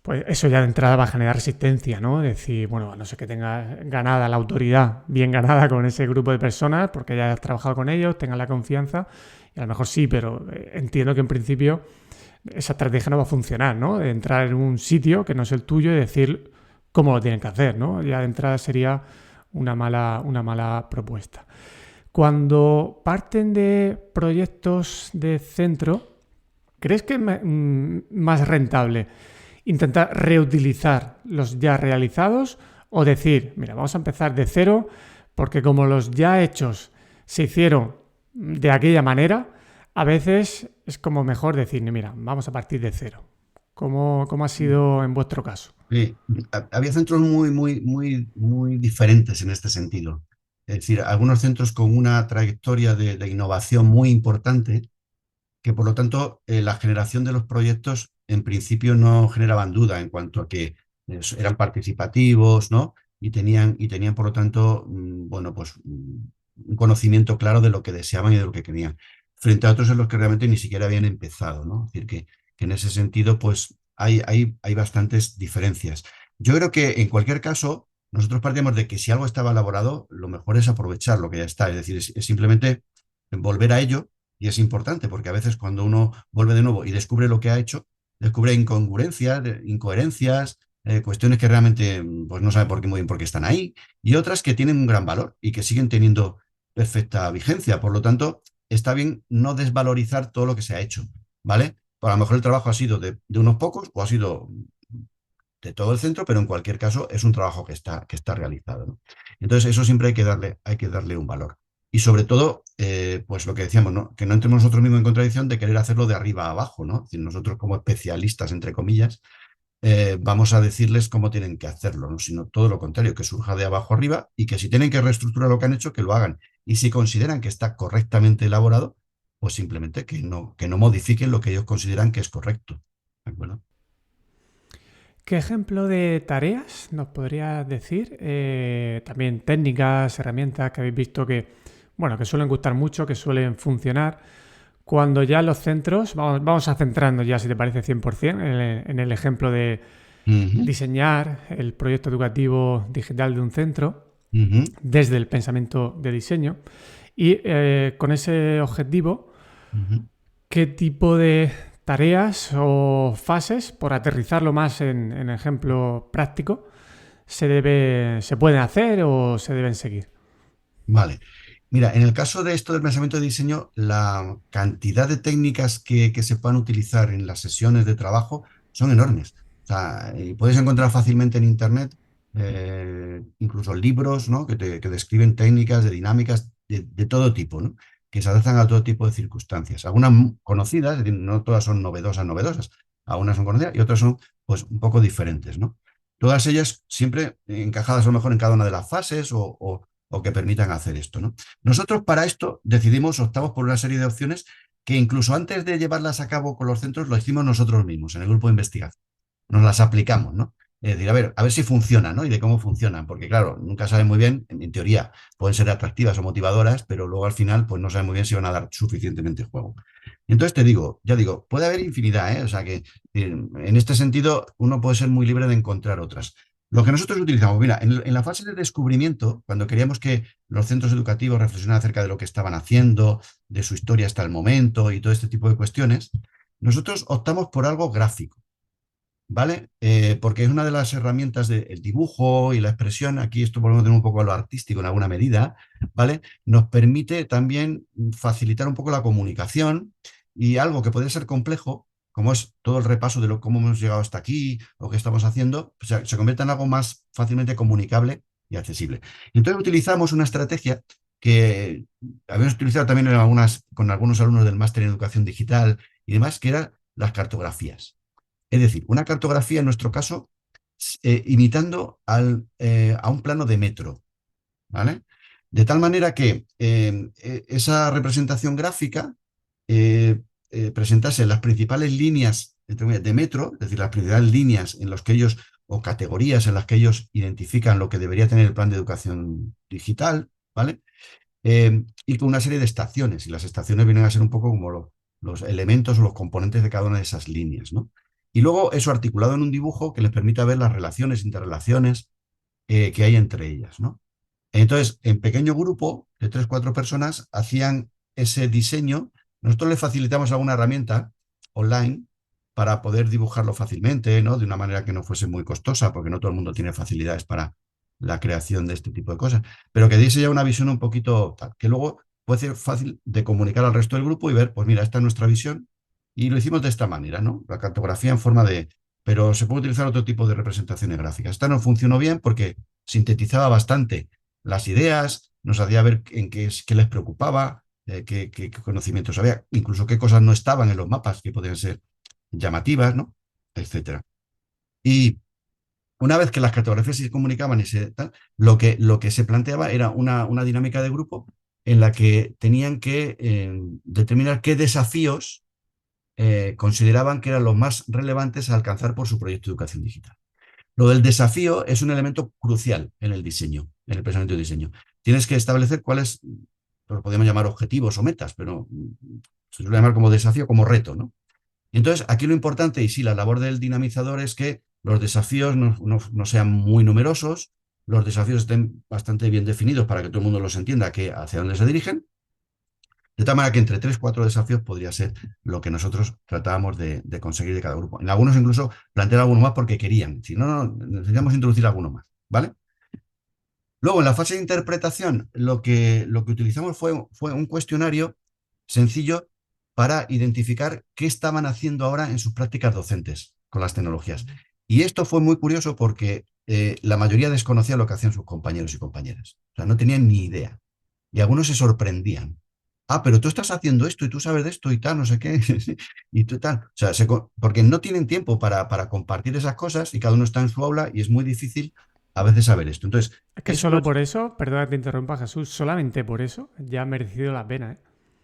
pues eso ya de entrada va a generar resistencia, ¿no? Decir, bueno, a no ser que tengas ganada la autoridad, bien ganada con ese grupo de personas, porque ya has trabajado con ellos, tengas la confianza, y a lo mejor sí, pero entiendo que en principio esa estrategia no va a funcionar, ¿no? De entrar en un sitio que no es el tuyo y decir cómo lo tienen que hacer, ¿no? Ya de entrada sería una mala propuesta. Cuando parten de proyectos de centro, ¿crees que es más rentable intentar reutilizar los ya realizados o decir, mira, vamos a empezar de cero porque como los ya hechos se hicieron de aquella manera, a veces es como mejor decir, mira, vamos a partir de cero? ¿Cómo ha sido en vuestro caso? Sí, había centros muy diferentes en este sentido. Es decir, algunos centros con una trayectoria de innovación muy importante, que por lo tanto la generación de los proyectos en principio no generaban duda en cuanto a que eran participativos, ¿no? Y tenían por lo tanto, bueno, pues un conocimiento claro de lo que deseaban y de lo que querían, frente a otros en los que realmente ni siquiera habían empezado, ¿no? Es decir, que en ese sentido, pues hay bastantes diferencias. Yo creo que en cualquier caso, nosotros partimos de que si algo estaba elaborado, lo mejor es aprovechar lo que ya está, es decir, es simplemente volver a ello. Y es importante porque a veces cuando uno vuelve de nuevo y descubre lo que ha hecho, descubre incongruencias, incoherencias, cuestiones que realmente pues no sabe muy bien por qué están ahí, y otras que tienen un gran valor y que siguen teniendo perfecta vigencia. Por lo tanto, está bien no desvalorizar todo lo que se ha hecho, ¿vale? Pues a lo mejor el trabajo ha sido de unos pocos o ha sido de todo el centro, pero en cualquier caso es un trabajo que está realizado, ¿no? Entonces, eso siempre hay que darle un valor. Y sobre todo, pues lo que decíamos, ¿no? Que no entremos nosotros mismos en contradicción de querer hacerlo de arriba a abajo, ¿no? Es decir, nosotros como especialistas, entre comillas, vamos a decirles cómo tienen que hacerlo, ¿no? Sino todo lo contrario, que surja de abajo arriba y que si tienen que reestructurar lo que han hecho, que lo hagan. Y si consideran que está correctamente elaborado, pues simplemente que no modifiquen lo que ellos consideran que es correcto. ¿De acuerdo? ¿Qué ejemplo de tareas nos podrías decir? También técnicas, herramientas que habéis visto que, bueno, que suelen gustar mucho, que suelen funcionar cuando ya los centros, vamos a centrarnos ya, si te parece, 100% en el ejemplo de Ujú, diseñar el proyecto educativo digital de un centro ujú, desde el pensamiento de diseño y con ese objetivo, ujú. ¿qué tipo de tareas o fases, por aterrizarlo más en ejemplo práctico, se pueden hacer o se deben seguir? Vale. Mira, en el caso de esto del pensamiento de diseño, la cantidad de técnicas que se puedan utilizar en las sesiones de trabajo son enormes. O sea, y puedes encontrar fácilmente en Internet incluso libros, ¿no? Que describen técnicas de dinámicas de todo tipo, ¿no? Que se adaptan a todo tipo de circunstancias. Algunas conocidas, es decir, no todas son novedosas, novedosas. Algunas son conocidas y otras son pues un poco diferentes, ¿no? Todas ellas siempre encajadas a lo mejor en cada una de las fases o que permitan hacer esto, ¿no? Nosotros para esto optamos por una serie de opciones que incluso antes de llevarlas a cabo con los centros lo hicimos nosotros mismos en el grupo de investigación. Nos las aplicamos, ¿no? Es decir, a ver si funcionan, ¿no? Y de cómo funcionan, porque claro, nunca saben muy bien, en teoría pueden ser atractivas o motivadoras, pero luego al final pues no saben muy bien si van a dar suficientemente juego. Y entonces te digo, ya digo, puede haber infinidad, ¿eh? O sea que en este sentido uno puede ser muy libre de encontrar otras. Lo que nosotros utilizamos, mira, en la fase de descubrimiento, cuando queríamos que los centros educativos reflexionaran acerca de lo que estaban haciendo, de su historia hasta el momento y todo este tipo de cuestiones, nosotros optamos por algo gráfico, ¿vale? Porque es una de las herramientas del dibujo y la expresión, aquí esto volvemos a tener un poco a lo artístico en alguna medida, ¿vale? Nos permite también facilitar un poco la comunicación y algo que puede ser complejo, como es todo el repaso de cómo hemos llegado hasta aquí o qué estamos haciendo, pues se convierte en algo más fácilmente comunicable y accesible. Entonces utilizamos una estrategia que habíamos utilizado también con algunos alumnos del máster en educación digital y demás, que eran las cartografías. Es decir, una cartografía en nuestro caso imitando a un plano de metro, ¿vale? De tal manera que esa representación gráfica presentase las principales líneas entre comillas, de metro, es decir, las principales líneas en las que ellos, o categorías en las que ellos identifican lo que debería tener el plan de educación digital, ¿vale? Y con una serie de estaciones, y las estaciones vienen a ser un poco como los elementos o los componentes de cada una de esas líneas, ¿no? Y luego eso articulado en un dibujo que les permita ver las relaciones, interrelaciones que hay entre ellas, ¿no? Entonces, en pequeño grupo de 3 o 4 personas hacían ese diseño. Nosotros les facilitamos alguna herramienta online para poder dibujarlo fácilmente, ¿no? De una manera que no fuese muy costosa, porque no todo el mundo tiene facilidades para la creación de este tipo de cosas, pero que diese ya una visión un poquito tal, que luego puede ser fácil de comunicar al resto del grupo y ver, pues mira, esta es nuestra visión y lo hicimos de esta manera, ¿no? La cartografía en forma de... Pero se puede utilizar otro tipo de representaciones gráficas. Esta no funcionó bien porque sintetizaba bastante las ideas, nos hacía ver en qué les preocupaba, qué conocimientos había, incluso qué cosas no estaban en los mapas que podían ser llamativas, ¿no? Etcétera. Y una vez que las cartografías se comunicaban lo que se planteaba era una dinámica de grupo en la que tenían que determinar qué desafíos consideraban que eran los más relevantes a alcanzar por su proyecto de educación digital. Lo del desafío es un elemento crucial en el diseño, en el pensamiento de diseño. Tienes que establecer cuáles, lo podemos llamar objetivos o metas, pero se suele llamar como desafío, como reto, ¿no? Entonces, aquí lo importante, y sí, la labor del dinamizador es que los desafíos no sean muy numerosos, los desafíos estén bastante bien definidos para que todo el mundo los entienda hacia dónde se dirigen, de tal manera que entre 3 o 4 desafíos podría ser lo que nosotros tratábamos de conseguir de cada grupo. En algunos incluso plantear alguno más porque querían. Si no, necesitamos introducir alguno más, ¿vale? Luego, en la fase de interpretación, lo que utilizamos fue un cuestionario sencillo para identificar qué estaban haciendo ahora en sus prácticas docentes con las tecnologías. Y esto fue muy curioso porque la mayoría desconocía lo que hacían sus compañeros y compañeras. O sea, no tenían ni idea. Y algunos se sorprendían. Ah, pero tú estás haciendo esto y tú sabes de esto y tal, no sé qué. Y tú tal. O sea, porque no tienen tiempo para compartir esas cosas y cada uno está en su aula y es muy difícil a veces saber esto. Entonces, Es que esto solo por eso, perdona que te interrumpa Jesús, solamente por eso ya ha merecido la pena,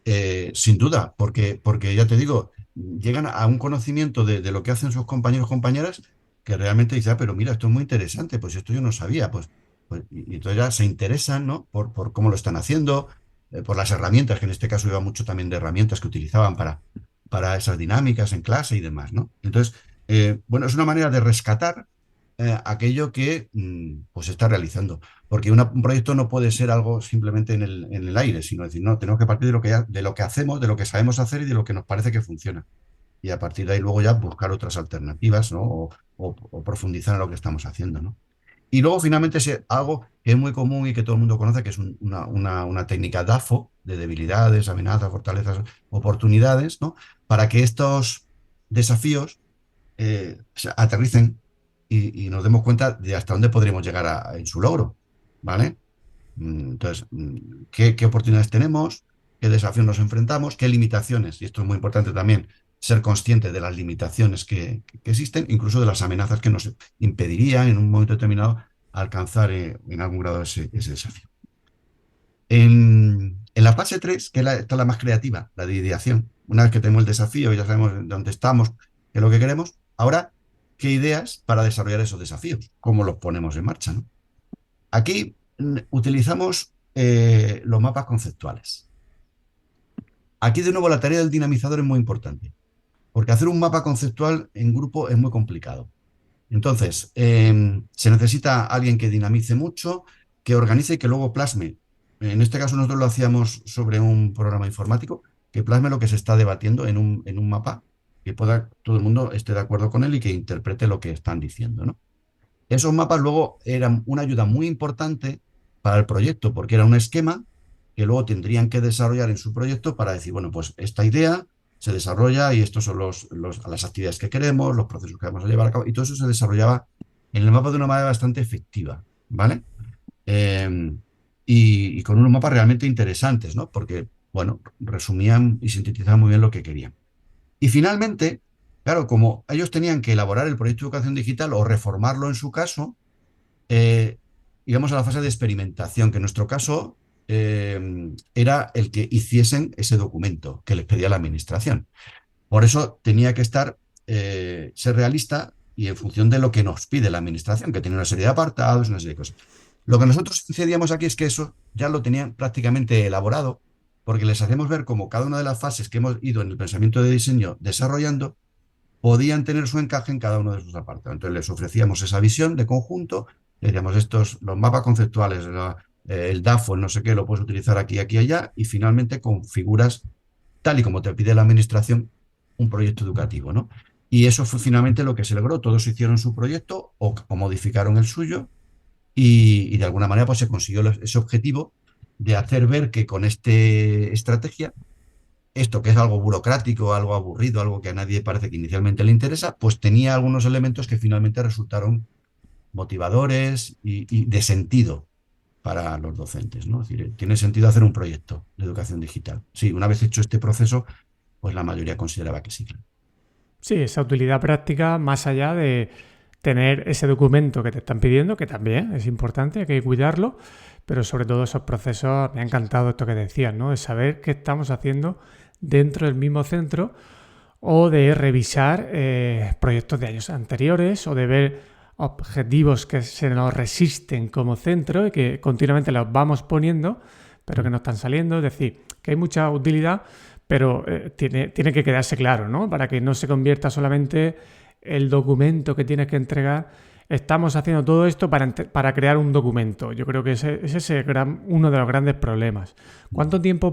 ¿eh? sin duda, porque ya te digo, llegan a un conocimiento de lo que hacen sus compañeros y compañeras que realmente dicen, ah, pero mira, esto es muy interesante, pues esto yo no sabía, y entonces ya se interesan, ¿no? Por cómo lo están haciendo. por las herramientas, que en este caso iba mucho también de herramientas que utilizaban para esas dinámicas en clase y demás, ¿no? Entonces, bueno, es una manera de rescatar aquello que pues se está realizando. Porque un proyecto no puede ser algo simplemente en el aire, sino decir, no, tenemos que partir de lo que hacemos, de lo que sabemos hacer y de lo que nos parece que funciona. Y a partir de ahí luego ya buscar otras alternativas, ¿no? O profundizar en lo que estamos haciendo, ¿no? Y luego finalmente algo que es muy común y que todo el mundo conoce, que es una técnica DAFO, de debilidades, amenazas, fortalezas, oportunidades, ¿no? Para que estos desafíos se aterricen y nos demos cuenta de hasta dónde podríamos llegar en su logro, ¿vale? Entonces, ¿qué oportunidades tenemos? ¿Qué desafíos nos enfrentamos? ¿Qué limitaciones? Y esto es muy importante también, ser consciente de las limitaciones que existen, incluso de las amenazas que nos impedirían en un momento determinado alcanzar en algún grado ese desafío. En la fase 3, que es esta es la más creativa, la de ideación, una vez que tenemos el desafío, ya sabemos dónde estamos, qué es lo que queremos, ahora, ¿qué ideas para desarrollar esos desafíos? ¿Cómo los ponemos en marcha, ¿no? Aquí utilizamos los mapas conceptuales. Aquí de nuevo la tarea del dinamizador es muy importante, porque hacer un mapa conceptual en grupo es muy complicado. Entonces, se necesita alguien que dinamice mucho, que organice y que luego plasme. En este caso nosotros lo hacíamos sobre un programa informático, que plasme lo que se está debatiendo en un mapa, que todo el mundo esté de acuerdo con él y que interprete lo que están diciendo, ¿no? Esos mapas luego eran una ayuda muy importante para el proyecto, porque era un esquema que luego tendrían que desarrollar en su proyecto para decir, bueno, pues esta idea se desarrolla y estos son las actividades que queremos, los procesos que vamos a llevar a cabo, y todo eso se desarrollaba en el mapa de una manera bastante efectiva, ¿vale? Eh, y con unos mapas realmente interesantes, ¿no? Porque, bueno, resumían y sintetizaban muy bien lo que querían. Y finalmente, claro, como ellos tenían que elaborar el proyecto de educación digital o reformarlo en su caso, eh, íbamos a la fase de experimentación, que en nuestro caso era el que hiciesen ese documento que les pedía la administración. Por eso tenía que ser realista y en función de lo que nos pide la administración, que tiene una serie de apartados, una serie de cosas. Lo que nosotros decidíamos aquí es que eso ya lo tenían prácticamente elaborado, porque les hacemos ver cómo cada una de las fases que hemos ido en el pensamiento de diseño desarrollando podían tener su encaje en cada uno de sus apartados. Entonces les ofrecíamos esa visión de conjunto, le decíamos los mapas conceptuales, el DAFO, no sé qué, lo puedes utilizar aquí, aquí, allá, y finalmente configuras, tal y como te pide la administración, un proyecto educativo, ¿no? Y eso fue finalmente lo que se logró. Todos hicieron su proyecto o modificaron el suyo y de alguna manera pues se consiguió ese objetivo de hacer ver que con esta estrategia esto que es algo burocrático, algo aburrido, algo que a nadie parece que inicialmente le interesa, pues tenía algunos elementos que finalmente resultaron motivadores y de sentido para los docentes, ¿no? Es decir, tiene sentido hacer un proyecto de educación digital. Sí, una vez hecho este proceso, pues la mayoría consideraba que sí. Sí, esa utilidad práctica más allá de tener ese documento que te están pidiendo, que también es importante, hay que cuidarlo, pero sobre todo esos procesos, me ha encantado esto que decías, ¿no? De saber qué estamos haciendo dentro del mismo centro o de revisar proyectos de años anteriores o de ver objetivos que se nos resisten como centro y que continuamente los vamos poniendo, pero que no están saliendo. Es decir, que hay mucha utilidad, pero tiene que quedarse claro, ¿no? Para que no se convierta solamente el documento que tienes que entregar. Estamos haciendo todo esto para crear un documento. Yo creo que ese es uno de los grandes problemas. ¿Cuánto tiempo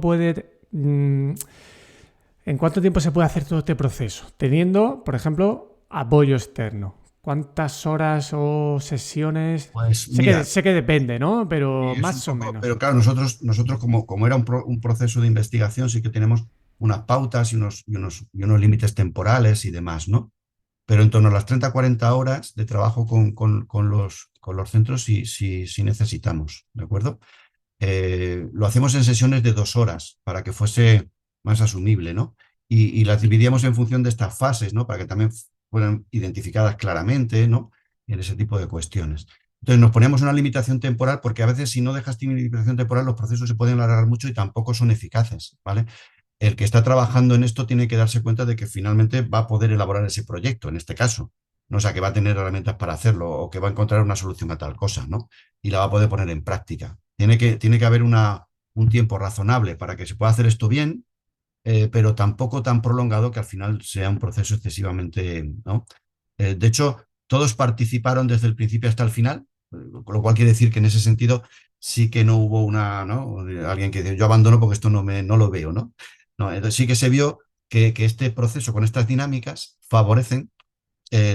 ¿En cuánto tiempo se puede hacer todo este proceso? Teniendo, por ejemplo, apoyo externo. ¿Cuántas horas o sesiones? Pues mira, Sé que depende, ¿no? Pero es un más o poco, menos. pero claro, nosotros como era un proceso de investigación, sí que tenemos unas pautas y unos límites temporales y demás, ¿no? Pero en torno a las 30 40 horas de trabajo con los centros sí necesitamos, ¿de acuerdo? Lo hacemos en sesiones de 2 horas para que fuese más asumible, ¿no? Y las dividíamos en función de estas fases, ¿no? Para que también fueran identificadas claramente, ¿no? En ese tipo de cuestiones. Entonces nos poníamos una limitación temporal porque a veces si no dejas limitación temporal los procesos se pueden alargar mucho y tampoco son eficaces, ¿vale? El que está trabajando en esto tiene que darse cuenta de que finalmente va a poder elaborar ese proyecto, en este caso. No, o sea, que va a tener herramientas para hacerlo o que va a encontrar una solución a tal cosa, ¿no? Y la va a poder poner en práctica. Tiene que haber una un tiempo razonable para que se pueda hacer esto bien, pero tampoco tan prolongado que al final sea un proceso excesivamente, ¿no? De hecho, todos participaron desde el principio hasta el final, con lo cual quiere decir que en ese sentido sí que no hubo ¿no? Alguien que dice, yo abandono porque esto no lo veo, ¿no? No, entonces sí que se vio que este proceso con estas dinámicas favorecen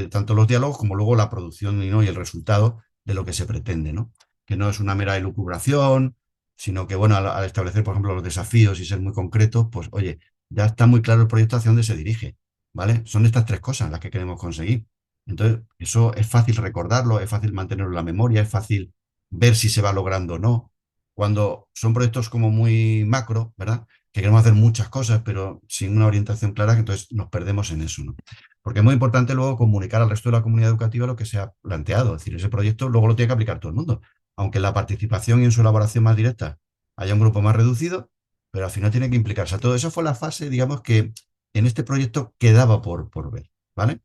tanto los diálogos como luego la producción y el resultado de lo que se pretende, ¿no? Que no es una mera elucubración, sino que, bueno, al establecer, por ejemplo, los desafíos y ser muy concretos, pues, oye, ya está muy claro el proyecto hacia dónde se dirige, ¿vale? Son estas tres cosas las que queremos conseguir. Entonces, eso es fácil recordarlo, es fácil mantenerlo en la memoria, es fácil ver si se va logrando o no. Cuando son proyectos como muy macro, ¿verdad? Que queremos hacer muchas cosas, pero sin una orientación clara, entonces nos perdemos en eso, ¿no? Porque es muy importante luego comunicar al resto de la comunidad educativa lo que se ha planteado. Es decir, ese proyecto luego lo tiene que aplicar todo el mundo. Aunque en la participación y en su elaboración más directa haya un grupo más reducido, pero al final tiene que implicarse. Todo eso fue la fase, digamos, que en este proyecto quedaba por ver, ¿vale?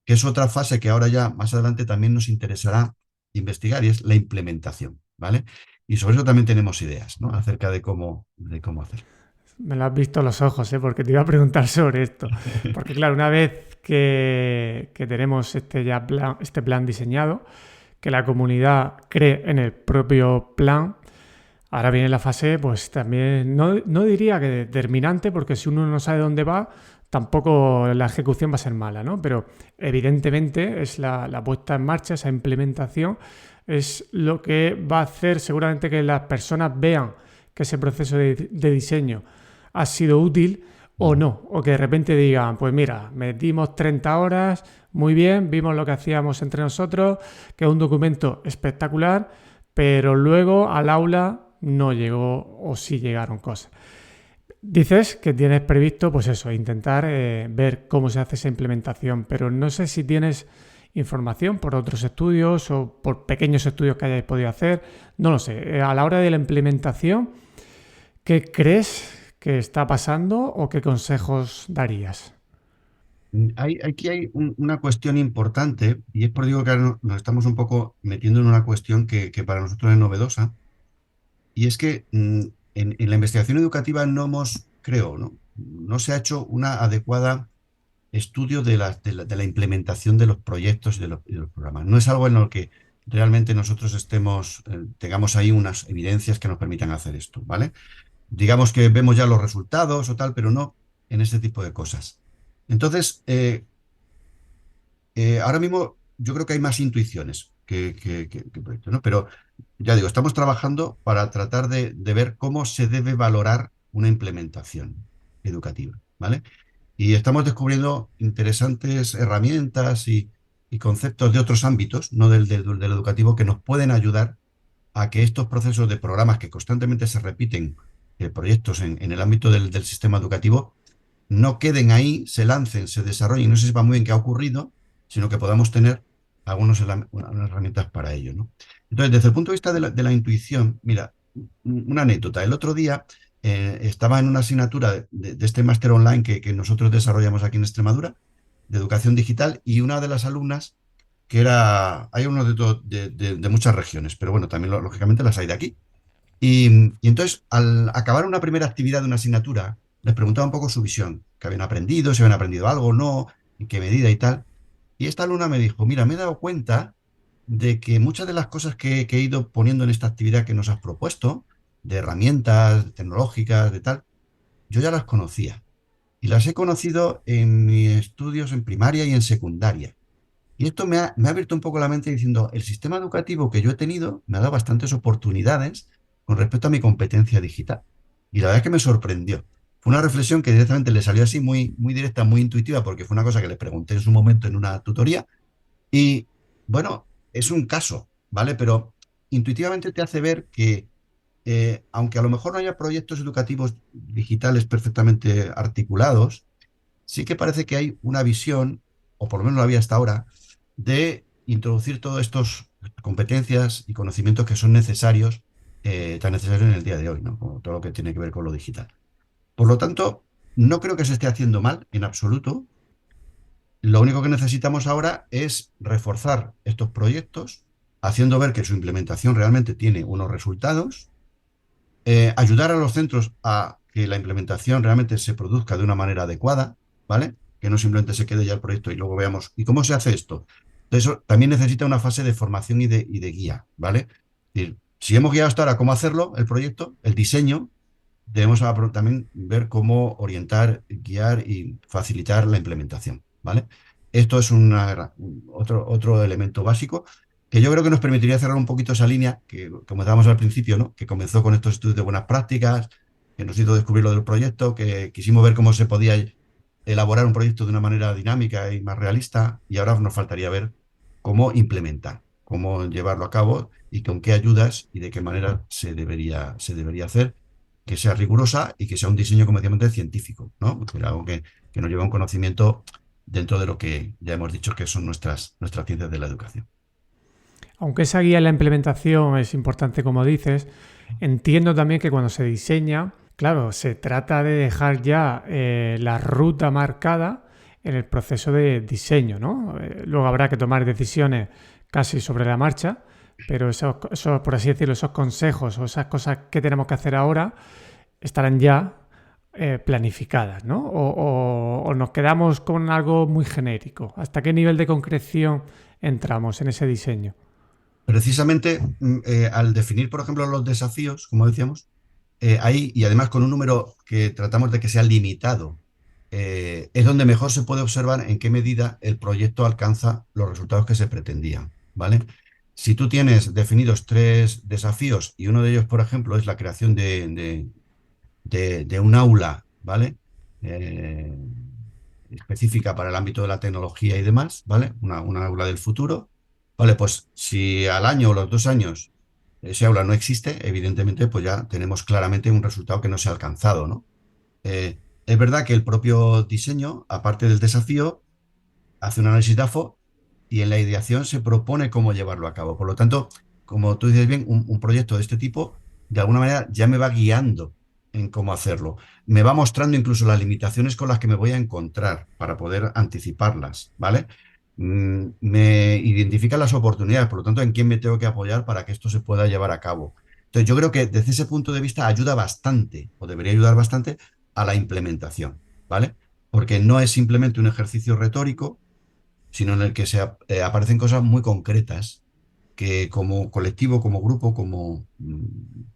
Que es otra fase que ahora ya más adelante también nos interesará investigar y es la implementación, ¿vale? Y sobre eso también tenemos ideas, ¿no? Acerca de cómo hacer. Me lo has visto a los ojos, ¿eh? Porque te iba a preguntar sobre esto. Porque claro, una vez que tenemos este plan diseñado, que la comunidad cree en el propio plan, ahora viene la fase, pues también, no diría que determinante, porque si uno no sabe dónde va, tampoco la ejecución va a ser mala, ¿no? Pero evidentemente es la puesta en marcha, esa implementación, es lo que va a hacer seguramente que las personas vean que ese proceso de diseño ha sido útil o no, o que de repente digan, pues mira, metimos 30 horas, muy bien, vimos lo que hacíamos entre nosotros, que es un documento espectacular, pero luego al aula no llegó o sí llegaron cosas. Dices que tienes previsto, pues eso, intentar ver cómo se hace esa implementación, pero no sé si tienes información por otros estudios o por pequeños estudios que hayáis podido hacer, no lo sé. A la hora de la implementación, ¿qué crees que está pasando o qué consejos darías? Aquí hay una cuestión importante, y es por digo que ahora nos estamos un poco metiendo en una cuestión que para nosotros es novedosa, y es que en la investigación educativa no hemos, creo, no se ha hecho una adecuada estudio de la implementación de los proyectos y de los programas. No es algo en lo que realmente nosotros tengamos ahí unas evidencias que nos permitan hacer esto, ¿vale? Digamos que vemos ya los resultados o tal, pero no en este tipo de cosas. Entonces, ahora mismo yo creo que hay más intuiciones que proyectos, ¿no? Pero ya digo, estamos trabajando para tratar de ver cómo se debe valorar una implementación educativa, ¿vale? Y estamos descubriendo interesantes herramientas y conceptos de otros ámbitos, no del educativo, que nos pueden ayudar a que estos procesos de programas que constantemente se repiten, proyectos en el ámbito del sistema educativo, no queden ahí, se lancen, se desarrollen y no se sepa muy bien qué ha ocurrido, sino que podamos tener unas herramientas para ello, ¿no? Entonces, desde el punto de vista de la intuición, mira, una anécdota. El otro día estaba en una asignatura de este máster online que nosotros desarrollamos aquí en Extremadura, de educación digital, y una de las alumnas, hay unos de muchas regiones, pero bueno, también lógicamente las hay de aquí. Y entonces, al acabar una primera actividad de una asignatura, les preguntaba un poco su visión, que habían aprendido, si habían aprendido algo o no, en qué medida y tal. Y esta alumna me dijo, mira, me he dado cuenta de que muchas de las cosas que he ido poniendo en esta actividad que nos has propuesto, de herramientas tecnológicas, de tal, yo ya las conocía. Y las he conocido en mis estudios en primaria y en secundaria. Y esto me ha abierto un poco la mente diciendo, el sistema educativo que yo he tenido me ha dado bastantes oportunidades con respecto a mi competencia digital. Y la verdad es que me sorprendió. Fue una reflexión que directamente le salió así muy, muy directa, muy intuitiva, porque fue una cosa que le pregunté en su momento en una tutoría. Y bueno, es un caso, ¿vale? Pero intuitivamente te hace ver que, aunque a lo mejor no haya proyectos educativos digitales perfectamente articulados, sí que parece que hay una visión, o por lo menos lo había hasta ahora, de introducir todas estas competencias y conocimientos que son necesarios, tan necesarios en el día de hoy, ¿no? Como todo lo que tiene que ver con lo digital. Por lo tanto, no creo que se esté haciendo mal en absoluto. Lo único que necesitamos ahora es reforzar estos proyectos, haciendo ver que su implementación realmente tiene unos resultados, ayudar a los centros a que la implementación realmente se produzca de una manera adecuada, ¿vale? Que no simplemente se quede ya el proyecto y luego veamos, ¿y cómo se hace esto? Entonces, eso también necesita una fase de formación y de guía, ¿vale? Es decir, si hemos guiado hasta ahora cómo hacerlo, el proyecto, el diseño, debemos también ver cómo orientar, guiar y facilitar la implementación, ¿vale? Esto es otro elemento básico que yo creo que nos permitiría cerrar un poquito esa línea que comenzábamos al principio, ¿no? Que comenzó con estos estudios de buenas prácticas, que nos hizo descubrir lo del proyecto, que quisimos ver cómo se podía elaborar un proyecto de una manera dinámica y más realista, y ahora nos faltaría ver cómo implementar, cómo llevarlo a cabo y con qué ayudas y de qué manera se debería hacer, que sea rigurosa y que sea un diseño, como decíamos antes, científico, ¿no? Que algo que nos lleve a un conocimiento dentro de lo que ya hemos dicho que son nuestras ciencias de la educación. Aunque esa guía en la implementación es importante, como dices, entiendo también que cuando se diseña, claro, se trata de dejar ya la ruta marcada en el proceso de diseño, ¿no? Luego habrá que tomar decisiones casi sobre la marcha, pero eso, por así decirlo, esos consejos o esas cosas que tenemos que hacer ahora estarán ya planificadas, ¿no? O nos quedamos con algo muy genérico. ¿Hasta qué nivel de concreción entramos en ese diseño? Precisamente al definir, por ejemplo, los desafíos, como decíamos, ahí, y además con un número que tratamos de que sea limitado, es donde mejor se puede observar en qué medida el proyecto alcanza los resultados que se pretendían, ¿vale? Si tú tienes definidos 3 desafíos y uno de ellos, por ejemplo, es la creación de un aula, ¿vale? Eh, específica para el ámbito de la tecnología y demás, ¿vale? Una aula del futuro. Vale, pues si al año o los 2 años ese aula no existe, evidentemente, pues ya tenemos claramente un resultado que no se ha alcanzado, ¿no? Es verdad que el propio diseño, aparte del desafío, hace un análisis DAFO y en la ideación se propone cómo llevarlo a cabo. Por lo tanto, como tú dices bien, un proyecto de este tipo, de alguna manera, ya me va guiando en cómo hacerlo. Me va mostrando incluso las limitaciones con las que me voy a encontrar para poder anticiparlas, ¿vale? Me identifica las oportunidades, por lo tanto, en quién me tengo que apoyar para que esto se pueda llevar a cabo. Entonces, yo creo que desde ese punto de vista ayuda bastante, o debería ayudar bastante, a la implementación, ¿vale? Porque no es simplemente un ejercicio retórico, sino en el que aparecen cosas muy concretas que como colectivo, como grupo,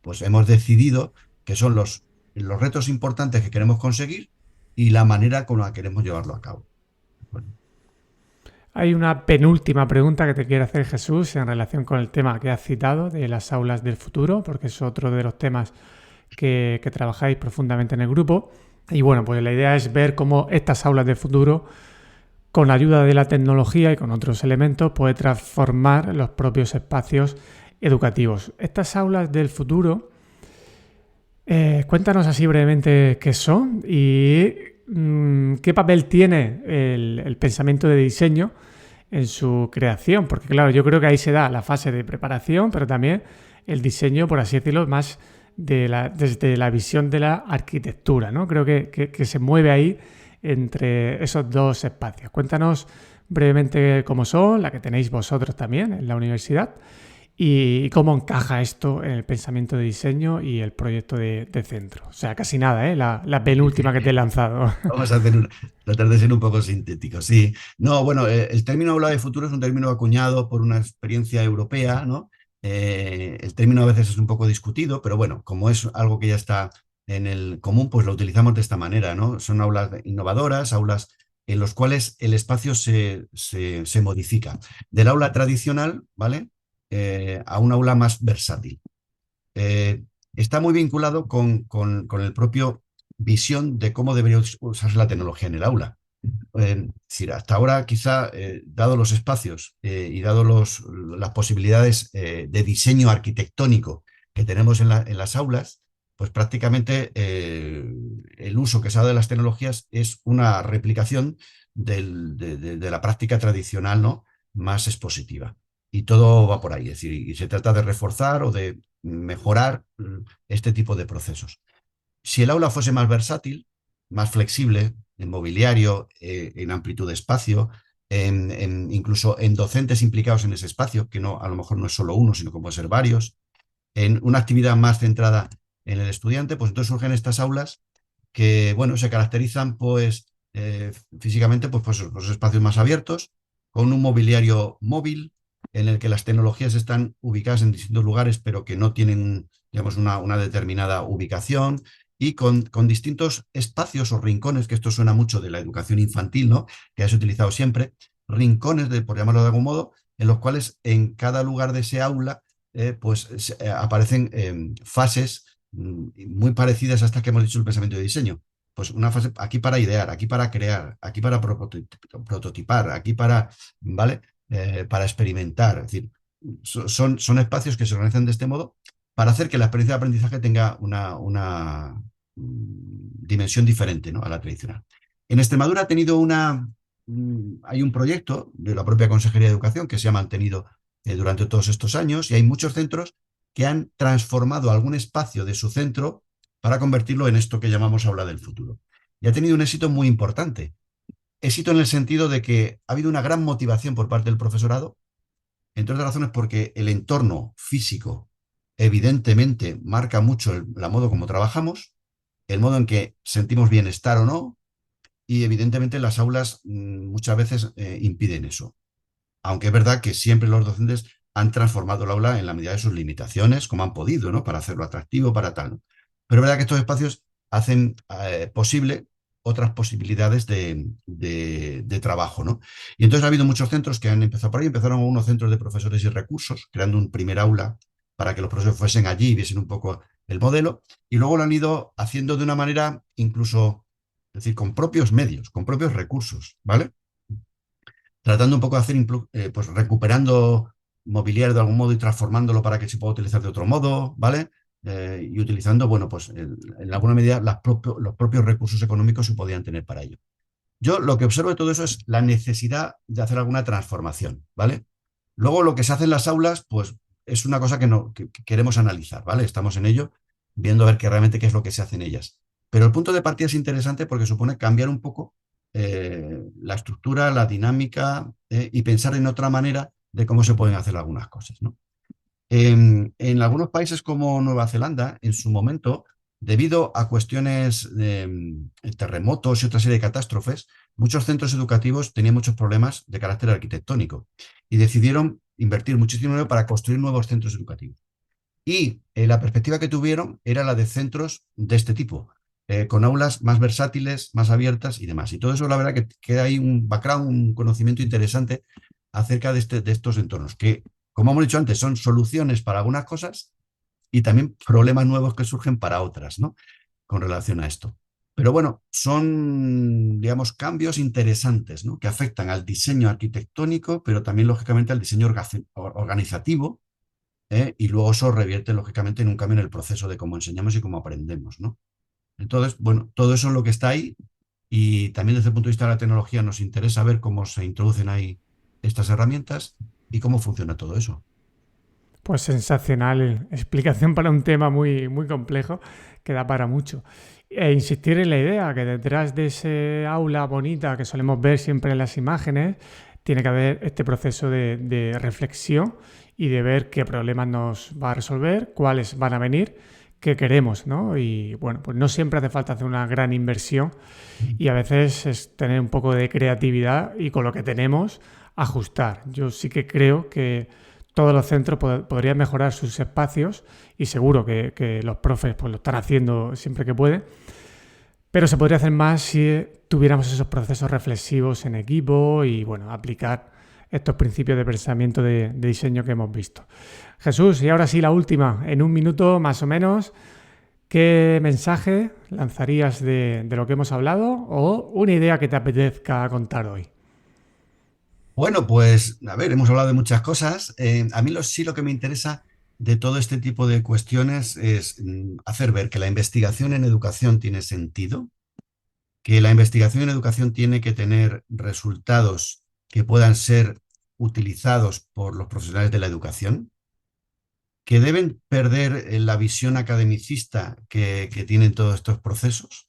pues hemos decidido que son los retos importantes que queremos conseguir y la manera con la que queremos llevarlo a cabo. Bueno, Hay una penúltima pregunta que te quiere hacer Jesús en relación con el tema que has citado de las aulas del futuro, porque es otro de los temas que trabajáis profundamente en el grupo. Y bueno, pues la idea es ver cómo estas aulas del futuro, con la ayuda de la tecnología y con otros elementos, puede transformar los propios espacios educativos. Estas aulas del futuro, cuéntanos así brevemente qué son y qué papel tiene el pensamiento de diseño en su creación, porque claro, yo creo que ahí se da la fase de preparación, pero también el diseño, por así decirlo, más desde la visión de la arquitectura, ¿no? Creo que se mueve ahí entre esos dos espacios. Cuéntanos brevemente cómo son, la que tenéis vosotros también en la universidad, y cómo encaja esto en el pensamiento de diseño y el proyecto de centro. O sea, casi nada, ¿eh? La penúltima que te he lanzado. vamos a tratar de ser un poco sintéticos, sí. No, bueno, el término aula de futuro es un término acuñado por una experiencia europea, ¿no? El término a veces es un poco discutido, pero bueno, como es algo que ya está en el común, pues lo utilizamos de esta manera, ¿no? Son aulas innovadoras, aulas en los cuales el espacio se modifica. Del aula tradicional, ¿vale? A un aula más versátil. Está muy vinculado con el propio visión de cómo debería usarse la tecnología en el aula. Hasta ahora, quizá, dado los espacios y dado las posibilidades de diseño arquitectónico que tenemos en las aulas, pues prácticamente el uso que se ha dado de las tecnologías es una replicación de la práctica tradicional, ¿no? Más expositiva. Y todo va por ahí, es decir, y se trata de reforzar o de mejorar este tipo de procesos. Si el aula fuese más versátil, más flexible, en mobiliario, en amplitud de espacio, incluso en docentes implicados en ese espacio, que no, a lo mejor no es solo uno, sino que puede ser varios, en una actividad más centrada en el estudiante, pues entonces surgen estas aulas que, bueno, se caracterizan pues físicamente pues los espacios más abiertos, con un mobiliario móvil en el que las tecnologías están ubicadas en distintos lugares, pero que no tienen, digamos, una determinada ubicación, y con distintos espacios o rincones, que esto suena mucho de la educación infantil, ¿no? Que has utilizado siempre, rincones, por llamarlo de algún modo, en los cuales en cada lugar de ese aula aparecen fases muy parecidas a estas que hemos dicho el pensamiento de diseño. Pues una fase aquí para idear, aquí para crear, aquí para prototipar, aquí para, ¿vale? Para experimentar. Es decir, son espacios que se organizan de este modo para hacer que la experiencia de aprendizaje tenga una dimensión diferente, ¿no?, a la tradicional. En Extremadura ha tenido hay un proyecto de la propia Consejería de Educación que se ha mantenido durante todos estos años, y hay muchos centros que han transformado algún espacio de su centro para convertirlo en esto que llamamos aula del futuro. Y ha tenido un éxito muy importante. Éxito en el sentido de que ha habido una gran motivación por parte del profesorado, entre otras razones porque el entorno físico evidentemente marca mucho el modo como trabajamos, el modo en que sentimos bienestar o no, y evidentemente las aulas muchas veces impiden eso. Aunque es verdad que siempre los docentes han transformado el aula en la medida de sus limitaciones, como han podido, ¿no?, para hacerlo atractivo, para tal, ¿no? Pero es verdad que estos espacios hacen posible otras posibilidades de trabajo, ¿no? Y entonces ha habido muchos centros que han empezado por ahí. Empezaron unos centros de profesores y recursos, creando un primer aula para que los profesores fuesen allí y viesen un poco el modelo, y luego lo han ido haciendo de una manera incluso, es decir, con propios medios, con propios recursos, ¿vale? Tratando un poco de hacer, pues recuperando mobiliario de algún modo y transformándolo para que se pueda utilizar de otro modo, ¿vale? Y utilizando, bueno, pues en alguna medida los propios recursos económicos se podían tener para ello. Yo lo que observo de todo eso es la necesidad de hacer alguna transformación, ¿vale? Luego lo que se hace en las aulas, pues es una cosa que queremos analizar, ¿vale? Estamos en ello, viendo a ver realmente qué es lo que se hace en ellas. Pero el punto de partida es interesante porque supone cambiar un poco la estructura, la dinámica, y pensar en otra manera de cómo se pueden hacer algunas cosas, ¿no? En algunos países como Nueva Zelanda, en su momento, debido a cuestiones de terremotos y otra serie de catástrofes, muchos centros educativos tenían muchos problemas de carácter arquitectónico y decidieron invertir muchísimo dinero para construir nuevos centros educativos. Y la perspectiva que tuvieron era la de centros de este tipo, con aulas más versátiles, más abiertas y demás. Y todo eso, la verdad, que hay un background, un conocimiento interesante acerca de estos entornos, que, como hemos dicho antes, son soluciones para algunas cosas y también problemas nuevos que surgen para otras, ¿no?, con relación a esto. Pero bueno, son, digamos, cambios interesantes, ¿no?, que afectan al diseño arquitectónico, pero también, lógicamente, al diseño organizativo, y luego eso revierte, lógicamente, en un cambio en el proceso de cómo enseñamos y cómo aprendemos, ¿no? Entonces, bueno, todo eso es lo que está ahí, y también desde el punto de vista de la tecnología nos interesa ver cómo se introducen ahí estas herramientas y cómo funciona todo eso. Pues sensacional explicación para un tema muy, muy complejo que da para mucho. E insistir en la idea que detrás de ese aula bonita que solemos ver siempre en las imágenes, tiene que haber este proceso de reflexión y de ver qué problemas nos va a resolver, cuáles van a venir, qué queremos, ¿no? Y bueno, pues no siempre hace falta hacer una gran inversión, y a veces es tener un poco de creatividad y con lo que tenemos ajustar. Yo sí que creo que todos los centros podrían mejorar sus espacios, y seguro que los profes pues lo están haciendo siempre que pueden, pero se podría hacer más si tuviéramos esos procesos reflexivos en equipo y bueno, aplicar estos principios de pensamiento de diseño que hemos visto. Jesús, y ahora sí la última, en un minuto más o menos, ¿qué mensaje lanzarías de lo que hemos hablado o una idea que te apetezca contar hoy? Bueno, pues a ver, hemos hablado de muchas cosas. A mí sí lo que me interesa de todo este tipo de cuestiones es hacer ver que la investigación en educación tiene sentido, que la investigación en educación tiene que tener resultados que puedan ser utilizados por los profesionales de la educación, que deben perder la visión academicista que tienen todos estos procesos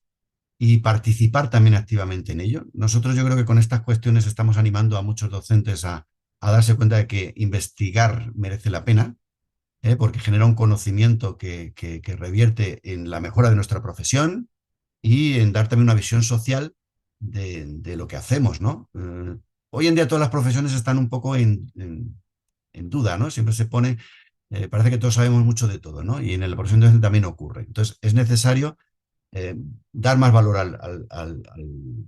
y participar también activamente en ello. Nosotros, yo creo que con estas cuestiones estamos animando a muchos docentes a darse cuenta de que investigar merece la pena, porque genera un conocimiento que revierte en la mejora de nuestra profesión y en dar también una visión social de lo que hacemos, ¿no? Hoy en día todas las profesiones están un poco en duda, ¿no? Siempre se pone, parece que todos sabemos mucho de todo, ¿no? Y en la profesión docente también ocurre. Entonces, es necesario dar más valor al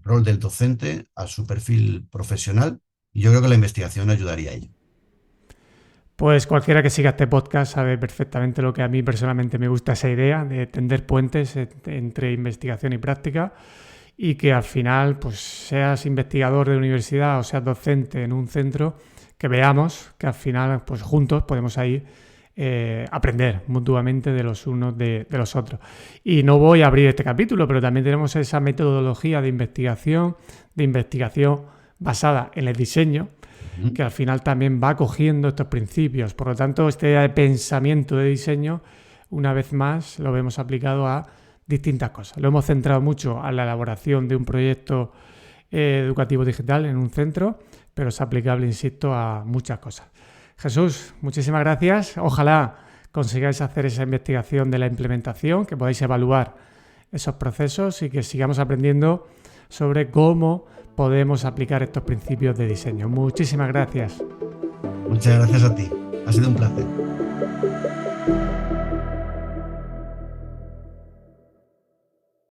rol del docente, a su perfil profesional, y yo creo que la investigación ayudaría a ello. Pues cualquiera que siga este podcast sabe perfectamente lo que a mí personalmente me gusta, esa idea de tender puentes entre investigación y práctica, y que al final, pues seas investigador de universidad o seas docente en un centro, que veamos que al final, pues juntos podemos ahí aprender mutuamente de los unos de los otros. Y no voy a abrir este capítulo, pero también tenemos esa metodología de investigación basada en el diseño, que al final también va cogiendo estos principios. Por lo tanto, este pensamiento de diseño, una vez más, lo vemos aplicado a distintas cosas. Lo hemos centrado mucho a la elaboración de un proyecto educativo digital en un centro, pero es aplicable, insisto, a muchas cosas. Jesús, muchísimas gracias. Ojalá consigáis hacer esa investigación de la implementación, que podáis evaluar esos procesos y que sigamos aprendiendo sobre cómo podemos aplicar estos principios de diseño. Muchísimas gracias. Muchas gracias a ti. Ha sido un placer.